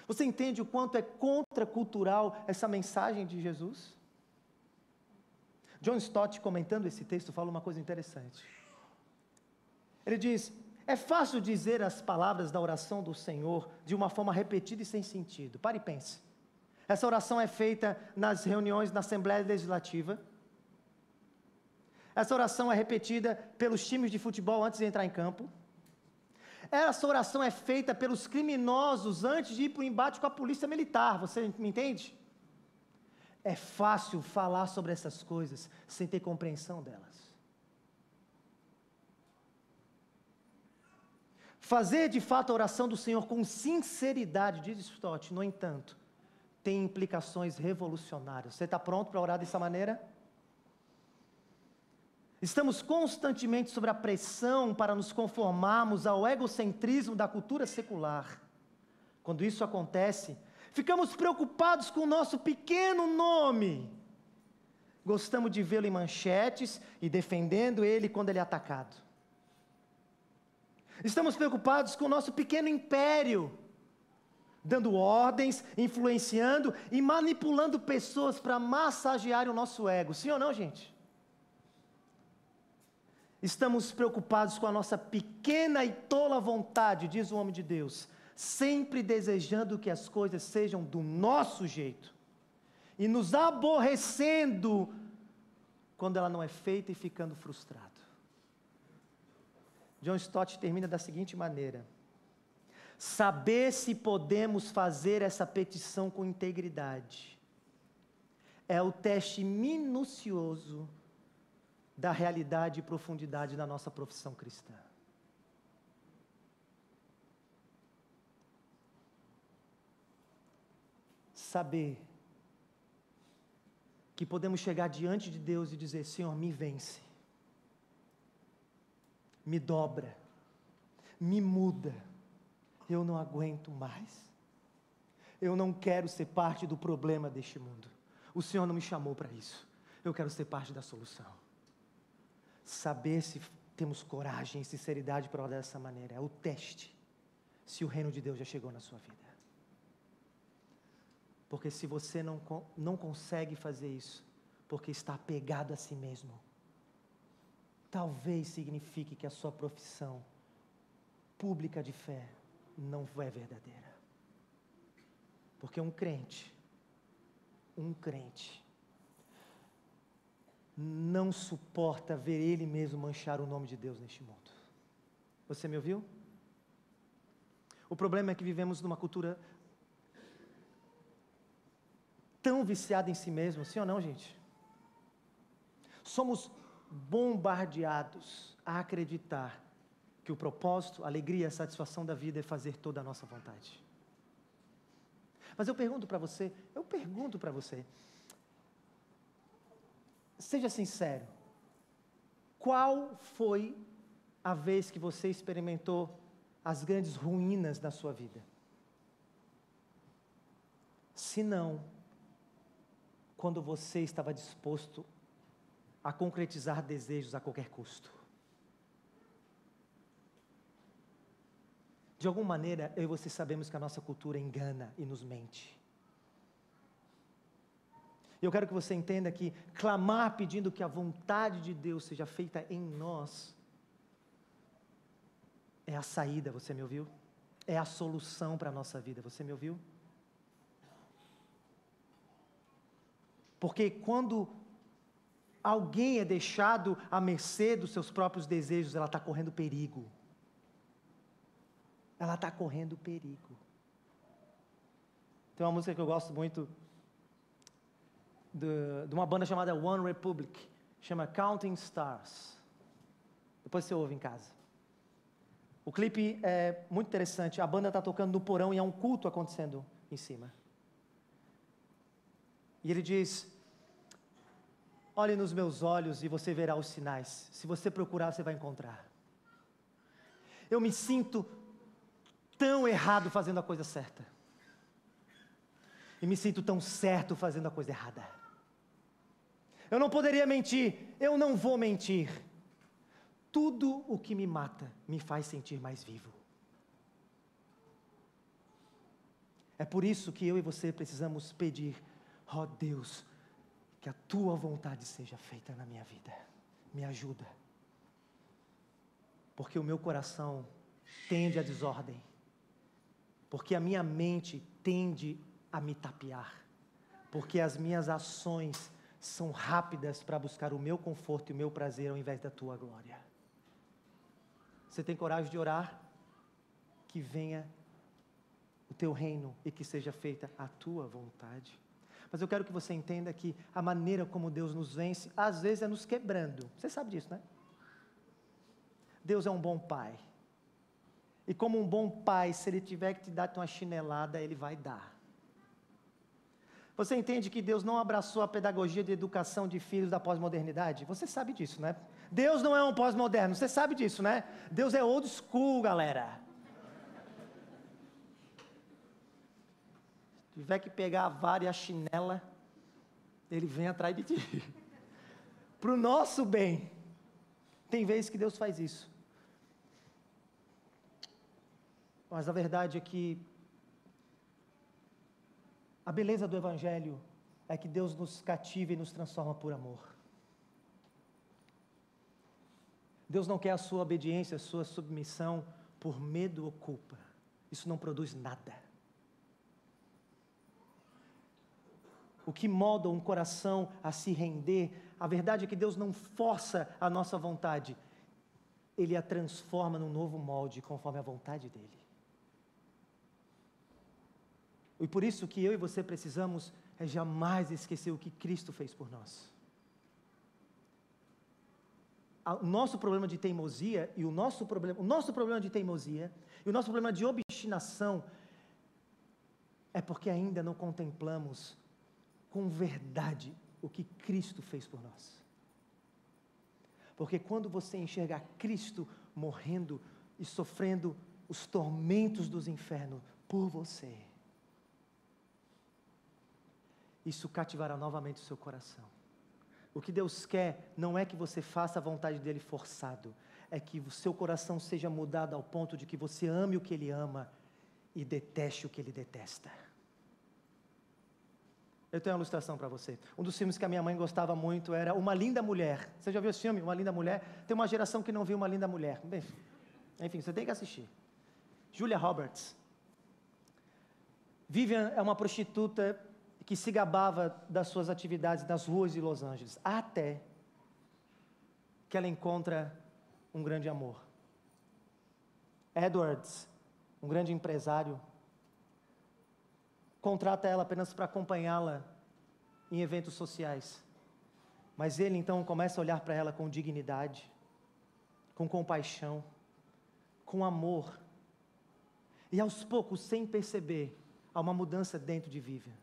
Você entende o quanto é contracultural essa mensagem de Jesus? John Stott, comentando esse texto, fala uma coisa interessante. Ele diz: é fácil dizer as palavras da oração do Senhor de uma forma repetida e sem sentido. Pare e pense. Essa oração é feita nas reuniões na Assembleia Legislativa. Essa oração é repetida pelos times de futebol antes de entrar em campo. Essa oração é feita pelos criminosos antes de ir para o embate com a polícia militar. Você me entende? É fácil falar sobre essas coisas sem ter compreensão delas. Fazer de fato a oração do Senhor com sinceridade, diz Stott, no entanto, tem implicações revolucionárias. Você está pronto para orar dessa maneira? Estamos constantemente sob a pressão para nos conformarmos ao egocentrismo da cultura secular. Quando isso acontece, ficamos preocupados com o nosso pequeno nome. Gostamos de vê-lo em manchetes e defendendo ele quando ele é atacado. Estamos preocupados com o nosso pequeno império, dando ordens, influenciando e manipulando pessoas para massagear o nosso ego. Sim ou não, gente? Estamos preocupados com a nossa pequena e tola vontade, diz o homem de Deus, sempre desejando que as coisas sejam do nosso jeito, e nos aborrecendo quando ela não é feita e ficando frustrado. John Stott termina da seguinte maneira: saber se podemos fazer essa petição com integridade é o teste minucioso da realidade e profundidade da nossa profissão cristã. Saber que podemos chegar diante de Deus e dizer: Senhor, me vence, me dobra, me muda, eu não aguento mais, eu não quero ser parte do problema deste mundo, o Senhor não me chamou para isso, eu quero ser parte da solução. Saber se temos coragem e sinceridade para orar dessa maneira é o teste se o reino de Deus já chegou na sua vida. Porque se você não consegue fazer isso, porque está apegado a si mesmo, talvez signifique que a sua profissão pública de fé não é verdadeira. Porque um crente não suporta ver ele mesmo manchar o nome de Deus neste mundo. Você me ouviu? O problema é que vivemos numa cultura tão viciada em si mesmo, sim ou não, gente? Somos bombardeados a acreditar que o propósito, a alegria, a satisfação da vida é fazer toda a nossa vontade. Mas eu pergunto para você, seja sincero, qual foi a vez que você experimentou as grandes ruínas da sua vida? Se não, quando você estava disposto a concretizar desejos a qualquer custo. De alguma maneira, eu e você sabemos que a nossa cultura engana e nos mente. Eu quero que você entenda que clamar pedindo que a vontade de Deus seja feita em nós é a saída, você me ouviu? É a solução para a nossa vida, você me ouviu? Porque quando alguém é deixado à mercê dos seus próprios desejos, ela está correndo perigo. Ela está correndo perigo. Tem uma música que eu gosto muito, de uma banda chamada One Republic, chama Counting Stars. Depois você ouve em casa. O clipe é muito interessante, a banda está tocando no porão e há um culto acontecendo em cima. E ele diz: olhe nos meus olhos e você verá os sinais. Se você procurar, você vai encontrar. Eu me sinto tão errado fazendo a coisa certa. E me sinto tão certo fazendo a coisa errada. Eu não poderia mentir, eu não vou mentir. Tudo o que me mata me faz sentir mais vivo. É por isso que eu e você precisamos pedir: ó Deus, que a tua vontade seja feita na minha vida. Me ajuda. Porque o meu coração tende à desordem. Porque a minha mente tende a me tapear. Porque as minhas ações são rápidas para buscar o meu conforto e o meu prazer ao invés da tua glória. Você tem coragem de orar? Que venha o teu reino e que seja feita a tua vontade. Mas eu quero que você entenda que a maneira como Deus nos vence, às vezes é nos quebrando. Você sabe disso, né? Deus é um bom pai. E como um bom pai, se Ele tiver que te dar uma chinelada, Ele vai dar. Você entende que Deus não abraçou a pedagogia de educação de filhos da pós-modernidade? Você sabe disso, né? Deus não é um pós-moderno, você sabe disso, né? Deus é old school, galera. Se tiver que pegar a vara e a chinela, Ele vem atrás de ti. Para o nosso bem. Tem vezes que Deus faz isso. Mas a verdade é que a beleza do Evangelho é que Deus nos cativa e nos transforma por amor. Deus não quer a sua obediência, a sua submissão por medo ou culpa. Isso não produz nada. O que molda um coração a se render, a verdade é que Deus não força a nossa vontade. Ele a transforma num novo molde, conforme a vontade dEle. E por isso que eu e você precisamos jamais esquecer o que Cristo fez por nós. O nosso problema de teimosia e o nosso problema de teimosia e o nosso problema de obstinação é porque ainda não contemplamos com verdade o que Cristo fez por nós. Porque quando você enxergar Cristo morrendo e sofrendo os tormentos dos infernos por você, isso cativará novamente o seu coração. O que Deus quer não é que você faça a vontade dEle forçado, é que o seu coração seja mudado ao ponto de que você ame o que Ele ama e deteste o que Ele detesta. Eu tenho uma ilustração para você. Um dos filmes que a minha mãe gostava muito era Uma Linda Mulher. Você já viu esse filme, Uma Linda Mulher? Tem uma geração que não viu Uma Linda Mulher. Bem, enfim, você tem que assistir. Julia Roberts. Vivian é uma prostituta que se gabava das suas atividades nas ruas de Los Angeles, até que ela encontra um grande amor. Edwards, um grande empresário, contrata ela apenas para acompanhá-la em eventos sociais. Mas ele então começa a olhar para ela com dignidade, com compaixão, com amor. E aos poucos, sem perceber, há uma mudança dentro de Vivian.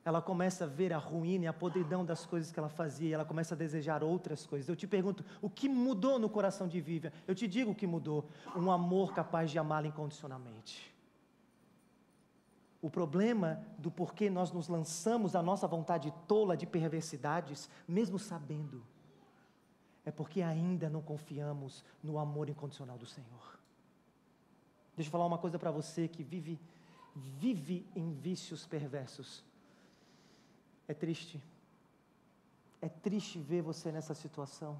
Ela começa a ver a ruína e a podridão das coisas que ela fazia, e ela começa a desejar outras coisas. Eu te pergunto, o que mudou no coração de Vivian? Eu te digo o que mudou: um amor capaz de amá-la incondicionalmente. O problema do porquê nós nos lançamos à nossa vontade tola de perversidades, mesmo sabendo, é porque ainda não confiamos no amor incondicional do Senhor. Deixa eu falar uma coisa para você que vive em vícios perversos. É triste ver você nessa situação.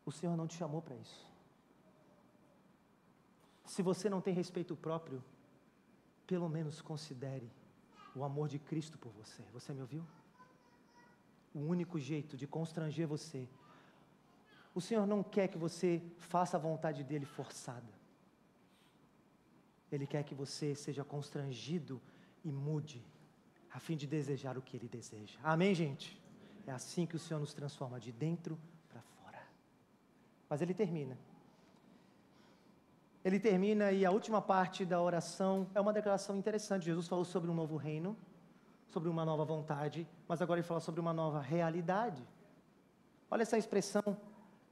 O Senhor não te chamou para isso. Se você não tem respeito próprio, pelo menos considere o amor de Cristo por você. Você me ouviu? O único jeito de constranger você. O Senhor não quer que você faça a vontade dEle forçada. Ele quer que você seja constrangido e mude, a fim de desejar o que Ele deseja. Amém, gente? É assim que o Senhor nos transforma, de dentro para fora. Mas Ele termina. ele termina e a última parte da oração é uma declaração interessante. Jesus falou sobre um novo reino, sobre uma nova vontade, mas agora ele fala sobre uma nova realidade. Olha essa expressão,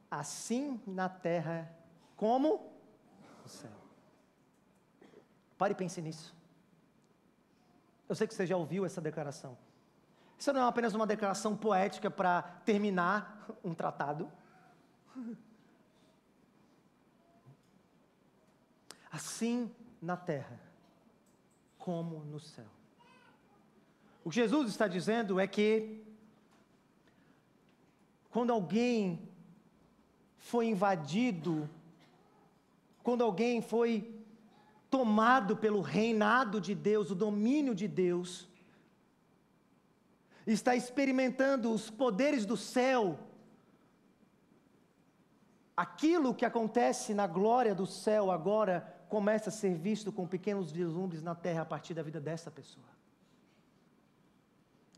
assim na terra como no céu. Pare e pense nisso. Eu sei que você já ouviu essa declaração. Isso não é apenas uma declaração poética para terminar um tratado. Assim na terra como no céu. O que Jesus está dizendo é que quando alguém foi invadido, quando alguém foi tomado pelo reinado de Deus, o domínio de Deus, está experimentando os poderes do céu, aquilo que acontece na glória do céu agora começa a ser visto com pequenos vislumbres na terra a partir da vida dessa pessoa.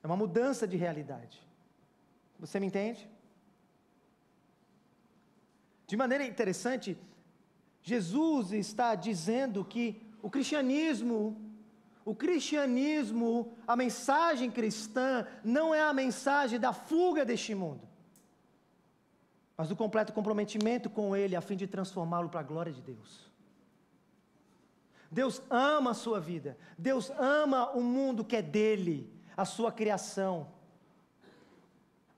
É uma mudança de realidade. Você me entende? De maneira interessante, Jesus está dizendo que o cristianismo, a mensagem cristã, não é a mensagem da fuga deste mundo, mas do completo comprometimento com Ele, a fim de transformá-lo para a glória de Deus. Deus ama a sua vida, Deus ama o mundo que é dele, a sua criação.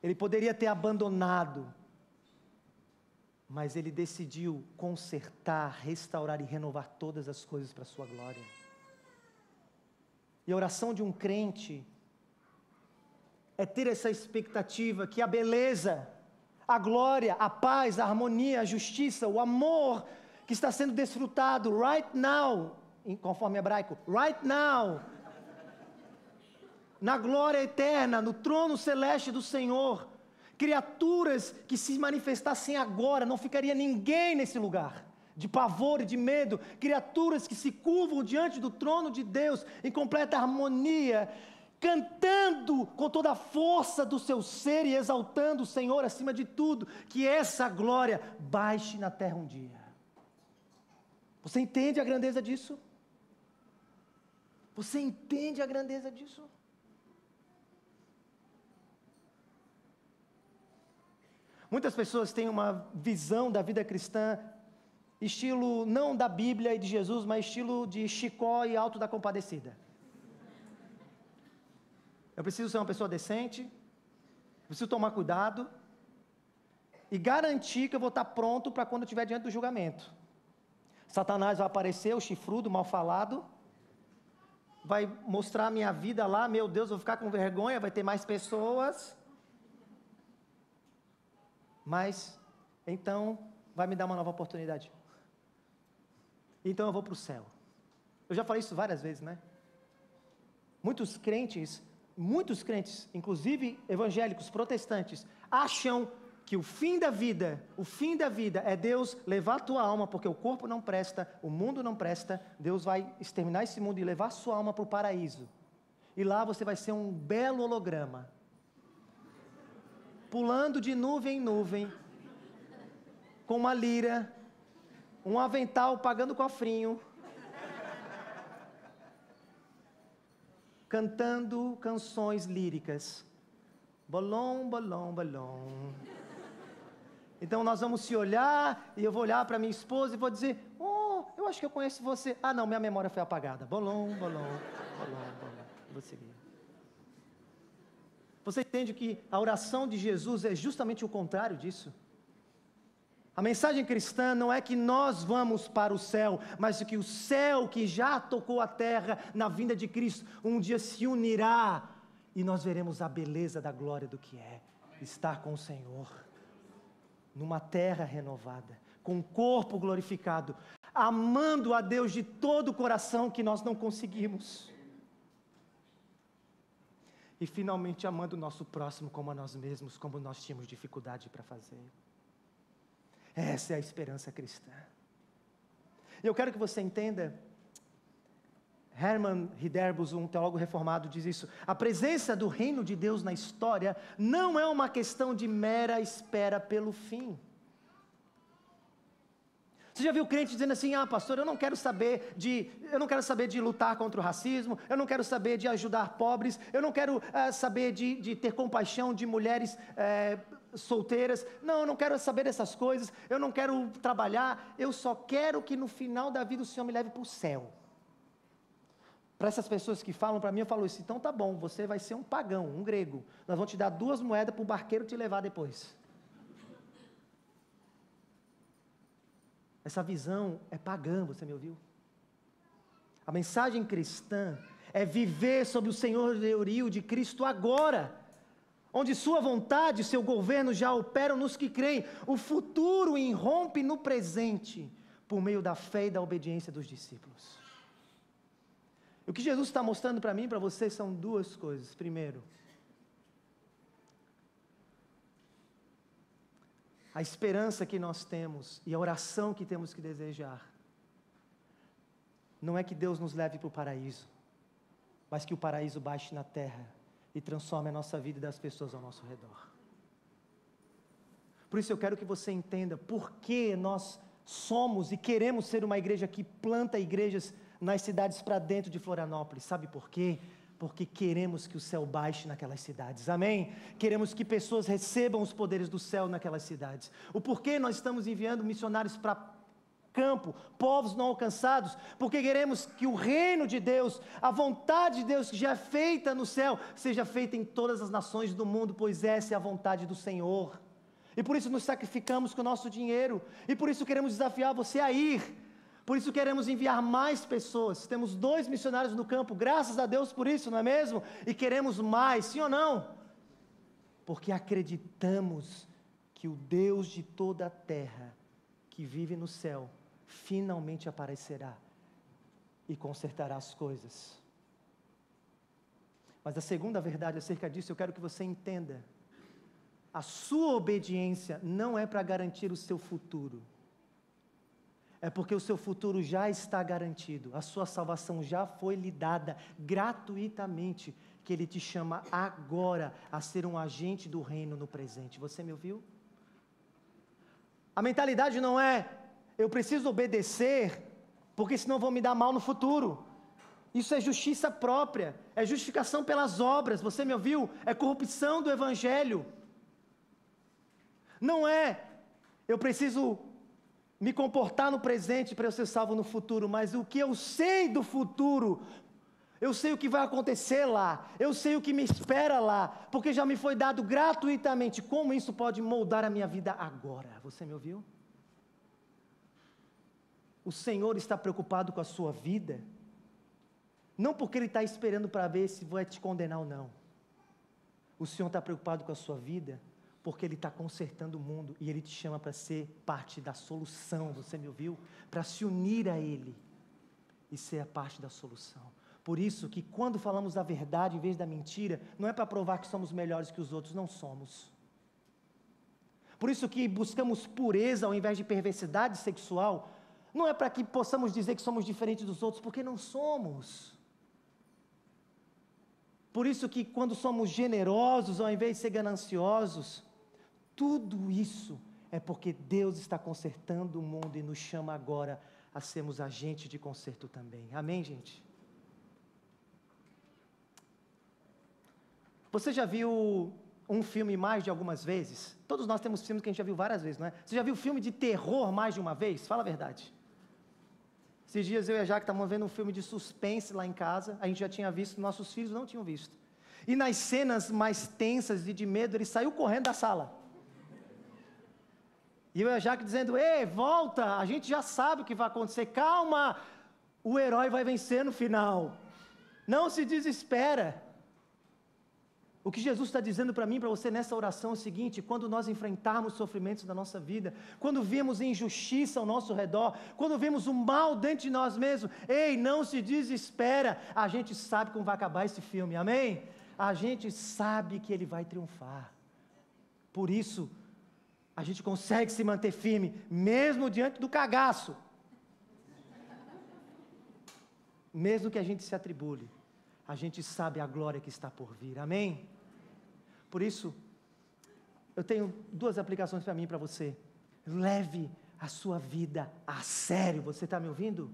Ele poderia ter abandonado, mas Ele decidiu consertar, restaurar e renovar todas as coisas para a sua glória. E a oração de um crente é ter essa expectativa que a beleza, a glória, a paz, a harmonia, a justiça, o amor que está sendo desfrutado right now, conforme hebraico, right now, na glória eterna, no trono celeste do Senhor, criaturas que se manifestassem agora, não ficaria ninguém nesse lugar, de pavor e de medo, criaturas que se curvam diante do trono de Deus, em completa harmonia, cantando com toda a força do seu ser e exaltando o Senhor acima de tudo, que essa glória baixe na terra um dia. Você entende a grandeza disso? Você entende a grandeza disso? Muitas pessoas têm uma visão da vida cristã, estilo não da Bíblia e de Jesus, mas estilo de Chicó e Alto da Compadecida. Eu preciso ser uma pessoa decente, preciso tomar cuidado e garantir que eu vou estar pronto para quando eu estiver diante do julgamento. Satanás vai aparecer, o chifrudo, mal falado, vai mostrar a minha vida lá, meu Deus, eu vou ficar com vergonha, vai ter mais pessoas, mas então vai me dar uma nova oportunidade. Então eu vou para o céu. Eu já falei isso várias vezes, né? Muitos crentes, inclusive evangélicos, protestantes, acham que o fim da vida é Deus levar a tua alma, porque o corpo não presta, o mundo não presta, Deus vai exterminar esse mundo e levar a sua alma para o paraíso. E lá você vai ser um belo holograma, pulando de nuvem em nuvem, com uma lira, um avental pagando cofrinho, cantando canções líricas. Bolom, bolom, bolom. Então nós vamos se olhar, e eu vou olhar para minha esposa e vou dizer, oh, eu acho que eu conheço você. Ah não, minha memória foi apagada. Bolom, bolom, bolom, bolom. Vou seguir. Você entende que a oração de Jesus é justamente o contrário disso? A mensagem cristã não é que nós vamos para o céu, mas que o céu que já tocou a terra na vinda de Cristo, um dia se unirá e nós veremos a beleza da glória do que é estar com o Senhor, numa terra renovada, com um corpo glorificado, amando a Deus de todo o coração que nós não conseguimos, e finalmente amando o nosso próximo como a nós mesmos, como nós tínhamos dificuldade para fazer. Essa é a esperança cristã. E eu quero que você entenda, Herman Ridderbos, um teólogo reformado, diz isso: a presença do reino de Deus na história não é uma questão de mera espera pelo fim. Você já viu crente dizendo assim: pastor, eu não quero saber de lutar contra o racismo, eu não quero saber de ajudar pobres, eu não quero saber de ter compaixão de mulheres solteiras, não, eu não quero saber dessas coisas, eu não quero trabalhar, eu só quero que no final da vida o Senhor me leve para o céu. Para essas pessoas que falam para mim, eu falo isso: então tá bom, você vai ser um pagão, um grego, nós vamos te dar 2 moedas para o barqueiro te levar depois. Essa visão é pagã, você me ouviu? A mensagem cristã é viver sob o senhorio de Cristo agora, onde sua vontade e seu governo já operam nos que creem. O futuro irrompe no presente, por meio da fé e da obediência dos discípulos. O que Jesus está mostrando para mim e para você são 2 coisas. Primeiro, a esperança que nós temos e a oração que temos que desejar, não é que Deus nos leve para o paraíso, mas que o paraíso baixe na terra e transforme a nossa vida e das pessoas ao nosso redor. Por isso eu quero que você entenda por que nós somos e queremos ser uma igreja que planta igrejas nas cidades para dentro de Florianópolis. Sabe por quê? Porque queremos que o céu baixe naquelas cidades, amém? Queremos que pessoas recebam os poderes do céu naquelas cidades. O porquê nós estamos enviando missionários para campo, povos não alcançados, porque queremos que o reino de Deus, a vontade de Deus que já é feita no céu, seja feita em todas as nações do mundo, pois essa é a vontade do Senhor. E por isso nos sacrificamos com o nosso dinheiro, e por isso queremos desafiar você a ir. Por isso queremos enviar mais pessoas. Temos 2 missionários no campo, graças a Deus por isso, não é mesmo? E queremos mais, sim ou não? Porque acreditamos que o Deus de toda a terra, que vive no céu, finalmente aparecerá e consertará as coisas. Mas a segunda verdade acerca disso, eu quero que você entenda: a sua obediência não é para garantir o seu futuro. É porque o seu futuro já está garantido, a sua salvação já foi lhe dada gratuitamente, que Ele te chama agora a ser um agente do reino no presente. Você me ouviu? A mentalidade não é: eu preciso obedecer, porque senão vão me dar mal no futuro. Isso é justiça própria, é justificação pelas obras, você me ouviu? É corrupção do evangelho. Não é: eu preciso me comportar no presente para eu ser salvo no futuro, mas o que eu sei do futuro, eu sei o que vai acontecer lá, eu sei o que me espera lá, porque já me foi dado gratuitamente. Como isso pode moldar a minha vida agora? Você me ouviu? O Senhor está preocupado com a sua vida, não porque Ele está esperando para ver se vai te condenar ou não. O Senhor está preocupado com a sua vida, porque Ele está consertando o mundo, e Ele te chama para ser parte da solução, você me ouviu? Para se unir a Ele, e ser a parte da solução. Por isso que quando falamos da verdade em vez da mentira, não é para provar que somos melhores que os outros, não somos. Por isso que buscamos pureza ao invés de perversidade sexual, não é para que possamos dizer que somos diferentes dos outros, porque não somos. Por isso que quando somos generosos ao invés de ser gananciosos, tudo isso é porque Deus está consertando o mundo e nos chama agora a sermos agentes de conserto também. Amém, gente? Você já viu um filme mais de algumas vezes? Todos nós temos filmes que a gente já viu várias vezes, não é? Você já viu filme de terror mais de uma vez? Fala a verdade. Esses dias eu e a Jaque estávamos vendo um filme de suspense lá em casa, a gente já tinha visto, nossos filhos não tinham visto. E nas cenas mais tensas e de medo, ele saiu correndo da sala. E eu e a Jaque dizendo: ei, volta, a gente já sabe o que vai acontecer, calma, o herói vai vencer no final, não se desespera. O que Jesus está dizendo para mim e para você nessa oração é o seguinte: quando nós enfrentarmos sofrimentos da nossa vida, quando vemos injustiça ao nosso redor, quando vemos o mal dentro de nós mesmos, ei, não se desespera, a gente sabe como vai acabar esse filme, amém? A gente sabe que ele vai triunfar. Por isso, a gente consegue se manter firme, mesmo diante do cagaço. Mesmo que a gente se atribule, a gente sabe a glória que está por vir, amém? Por isso, eu tenho 2 aplicações para mim e para você. Leve a sua vida a sério. Você está me ouvindo?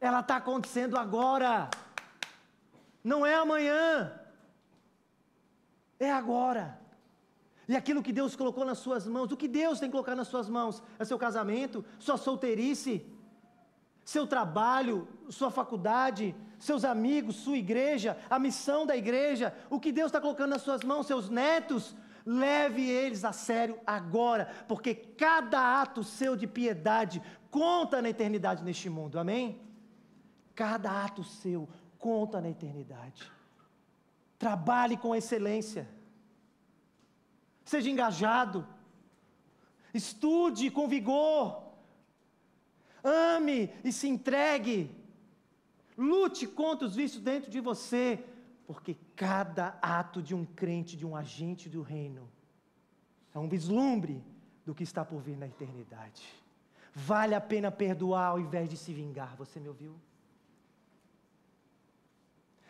Ela está acontecendo agora. Não é amanhã. É agora. E aquilo que Deus colocou nas suas mãos, o que Deus tem colocado nas suas mãos? É seu casamento, sua solteirice, seu trabalho, sua faculdade, seus amigos, sua igreja, a missão da igreja, o que Deus está colocando nas suas mãos, seus netos, leve eles a sério agora, porque cada ato seu de piedade conta na eternidade neste mundo, amém? Cada ato seu conta na eternidade. Trabalhe com excelência. Seja engajado. Estude com vigor. Ame e se entregue. Lute contra os vícios dentro de você, porque cada ato de um crente, de um agente do reino, é um vislumbre do que está por vir na eternidade. Vale a pena perdoar ao invés de se vingar, você me ouviu?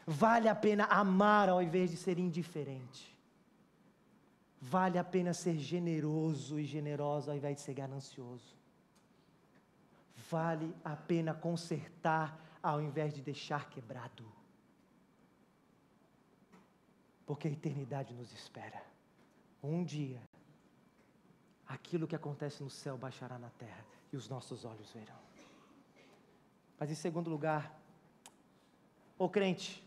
Vale a pena amar ao invés de ser indiferente. Vale a pena ser generoso e generosa ao invés de ser ganancioso. Vale a pena consertar ao invés de deixar quebrado. Porque a eternidade nos espera. Um dia, aquilo que acontece no céu baixará na terra e os nossos olhos verão. Mas em segundo lugar, ô crente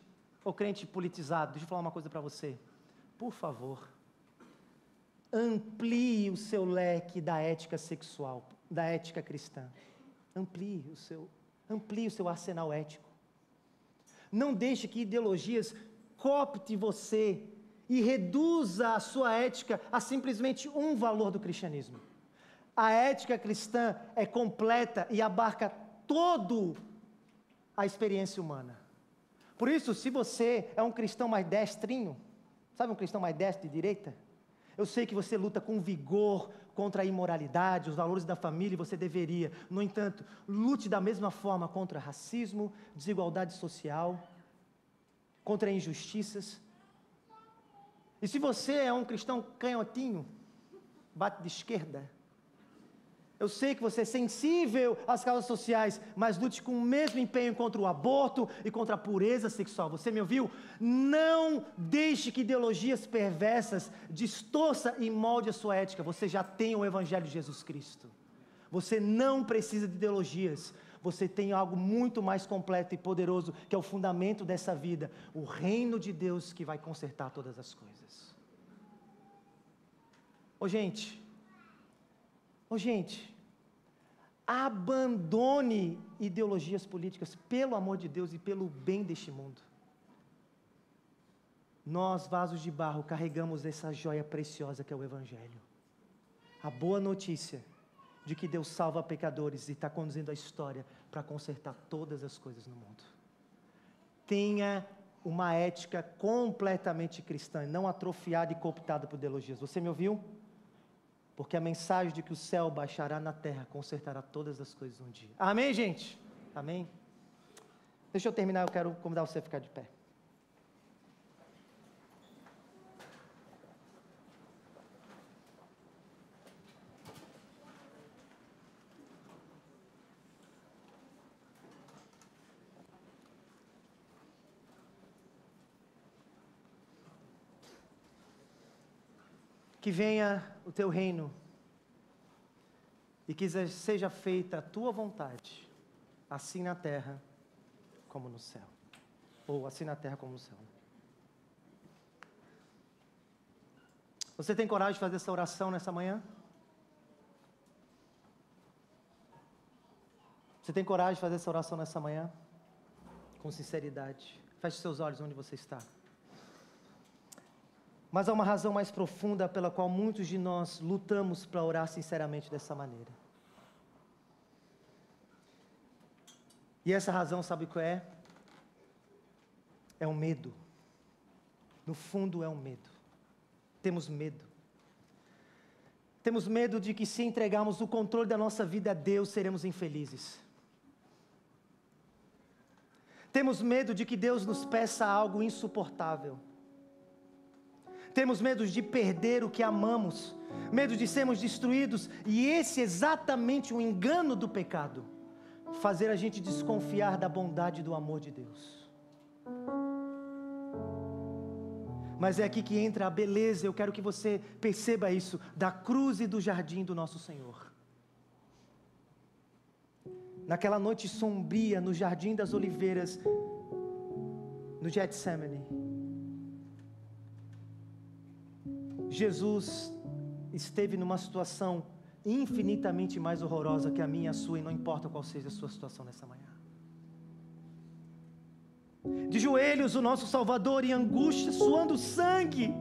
politizado, deixa eu falar uma coisa para você. Por favor, amplie o seu leque da ética sexual, da ética cristã. Amplie o seu arsenal ético. Não deixe que ideologias cooptem você e reduza a sua ética a simplesmente um valor do cristianismo. A ética cristã é completa e abarca toda a experiência humana. Por isso, se você é um cristão mais destrinho, sabe um cristão mais destro de direita? Eu sei que você luta com vigor contra a imoralidade, os valores da família, e você deveria. No entanto, lute da mesma forma contra racismo, desigualdade social, contra injustiças. E se você é um cristão canhotinho, bate de esquerda, eu sei que você é sensível às causas sociais, mas lute com o mesmo empenho contra o aborto e contra a pureza sexual. Você me ouviu? Não deixe que ideologias perversas distorça e molde a sua ética. Você já tem o Evangelho de Jesus Cristo. Você não precisa de ideologias. Você tem algo muito mais completo e poderoso, que é o fundamento dessa vida. O reino de Deus que vai consertar todas as coisas. Ô gente, abandone ideologias políticas, pelo amor de Deus e pelo bem deste mundo. Nós, vasos de barro, carregamos essa joia preciosa que é o Evangelho. A boa notícia de que Deus salva pecadores e está conduzindo a história para consertar todas as coisas no mundo. Tenha uma ética completamente cristã, não atrofiada e cooptada por ideologias. Você me ouviu? Porque a mensagem de que o céu baixará na terra consertará todas as coisas um dia. Amém, gente? Amém? Deixa eu terminar, eu quero convidar você a ficar de pé. Que venha o teu reino e que seja feita a tua vontade, assim na terra como no céu. Ou assim na terra como no céu. Você tem coragem de fazer essa oração nessa manhã? Você tem coragem de fazer essa oração nessa manhã? Com sinceridade. Feche seus olhos onde você está. Mas há uma razão mais profunda pela qual muitos de nós lutamos para orar sinceramente dessa maneira. E essa razão, sabe qual é? É o medo. No fundo é um medo. Temos medo. Temos medo de que se entregarmos o controle da nossa vida a Deus, seremos infelizes. Temos medo de que Deus nos peça algo insuportável. Temos medo de perder o que amamos, medo de sermos destruídos, e esse é exatamente o engano do pecado, fazer a gente desconfiar da bondade e do amor de Deus. Mas é aqui que entra a beleza, eu quero que você perceba isso, da cruz e do jardim do nosso Senhor. Naquela noite sombria, no Jardim das Oliveiras, no Getsemane, Jesus esteve numa situação infinitamente mais horrorosa que a minha e a sua, e não importa qual seja a sua situação nessa manhã. De joelhos, o nosso Salvador, em angústia, suando sangue,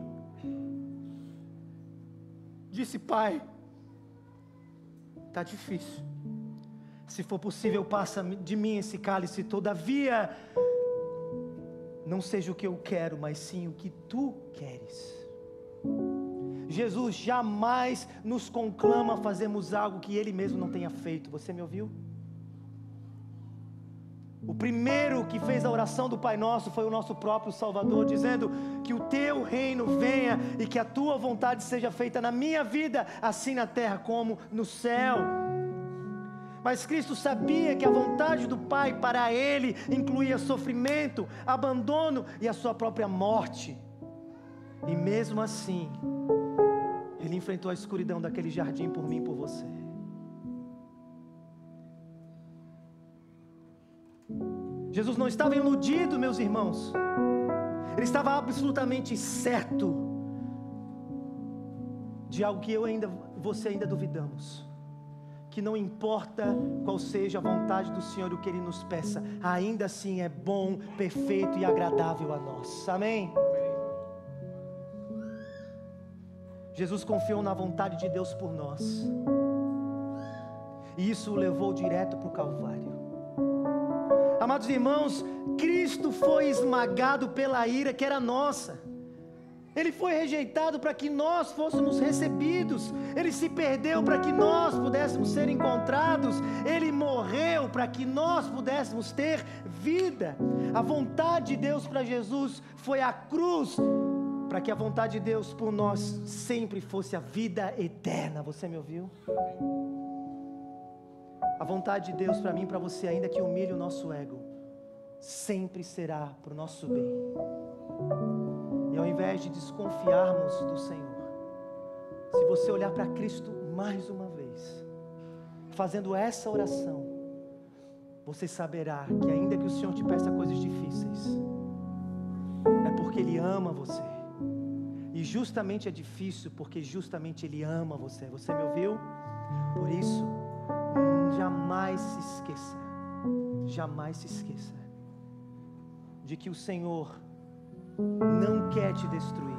disse: Pai, está difícil, se for possível, passa de mim esse cálice, todavia, não seja o que eu quero, mas sim o que tu queres. Jesus jamais nos conclama a fazermos algo que Ele mesmo não tenha feito. Você me ouviu? O primeiro que fez a oração do Pai Nosso foi o nosso próprio Salvador, dizendo que o teu reino venha e que a tua vontade seja feita na minha vida, assim na terra como no céu. Mas Cristo sabia que a vontade do Pai para Ele incluía sofrimento, abandono e a sua própria morte. E mesmo assim, Ele enfrentou a escuridão daquele jardim por mim e por você. Jesus não estava iludido, meus irmãos. Ele estava absolutamente certo de algo que você ainda duvidamos. Que não importa qual seja a vontade do Senhor, o que Ele nos peça, ainda assim é bom, perfeito e agradável a nós. Amém? Jesus confiou na vontade de Deus por nós, e isso o levou direto para o Calvário. Amados irmãos, Cristo foi esmagado pela ira que era nossa. Ele foi rejeitado para que nós fôssemos recebidos. Ele se perdeu para que nós pudéssemos ser encontrados. Ele morreu para que nós pudéssemos ter vida. A vontade de Deus para Jesus foi a cruz, para que a vontade de Deus por nós sempre fosse a vida eterna. Você me ouviu? A vontade de Deus para mim e para você, ainda que humilhe o nosso ego, sempre será para o nosso bem. E ao invés de desconfiarmos do Senhor, se você olhar para Cristo mais uma vez, fazendo essa oração, você saberá que ainda que o Senhor te peça coisas difíceis, é porque Ele ama você. E justamente é difícil porque justamente Ele ama você. Você me ouviu? Por isso, jamais se esqueça de que o Senhor não quer te destruir.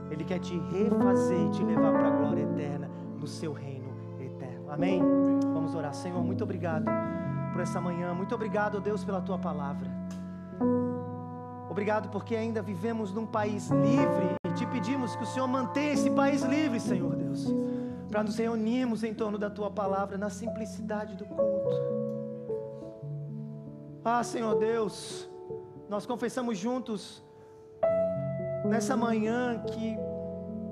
Ele quer te refazer e te levar para a glória eterna, no seu reino eterno. Amém? Vamos orar. Senhor, muito obrigado por essa manhã. Muito obrigado, Deus, pela Tua palavra. Obrigado porque ainda vivemos num país livre e te pedimos que o Senhor mantenha esse país livre, Senhor Deus, para nos reunirmos em torno da Tua palavra, na simplicidade do culto. Ah, Senhor Deus, nós confessamos juntos nessa manhã que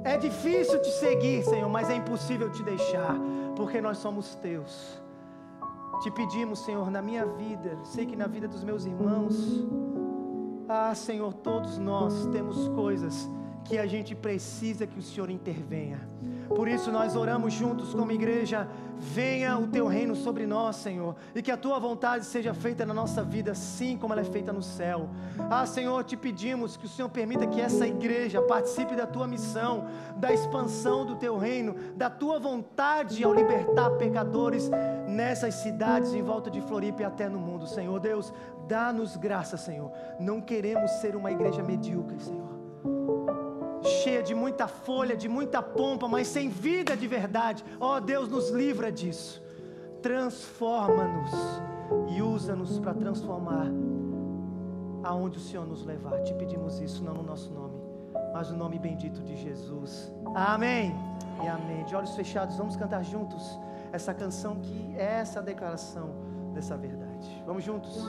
é difícil te seguir, Senhor, mas é impossível te deixar, porque nós somos Teus. Te pedimos, Senhor, na minha vida, sei que na vida dos meus irmãos, ah, Senhor, todos nós temos coisas que a gente precisa que o Senhor intervenha. Por isso nós oramos juntos como igreja: venha o Teu reino sobre nós, Senhor, e que a Tua vontade seja feita na nossa vida, assim como ela é feita no céu. Ah, Senhor, te pedimos que o Senhor permita que essa igreja participe da Tua missão, da expansão do Teu reino, da Tua vontade ao libertar pecadores nessas cidades em volta de Floripa e até no mundo. Senhor Deus, dá-nos graça, Senhor. Não queremos ser uma igreja medíocre, Senhor, cheia de muita folha, de muita pompa, mas sem vida de verdade. Ó Deus, nos livra disso. Transforma-nos e usa-nos para transformar aonde o Senhor nos levar. Te pedimos isso, não no nosso nome, mas no nome bendito de Jesus. Amém e amém. De olhos fechados, vamos cantar juntos essa canção que é essa declaração dessa verdade. Vamos juntos.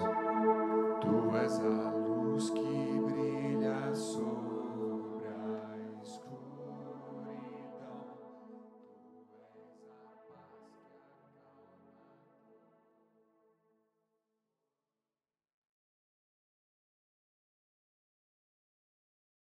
Tu és a luz que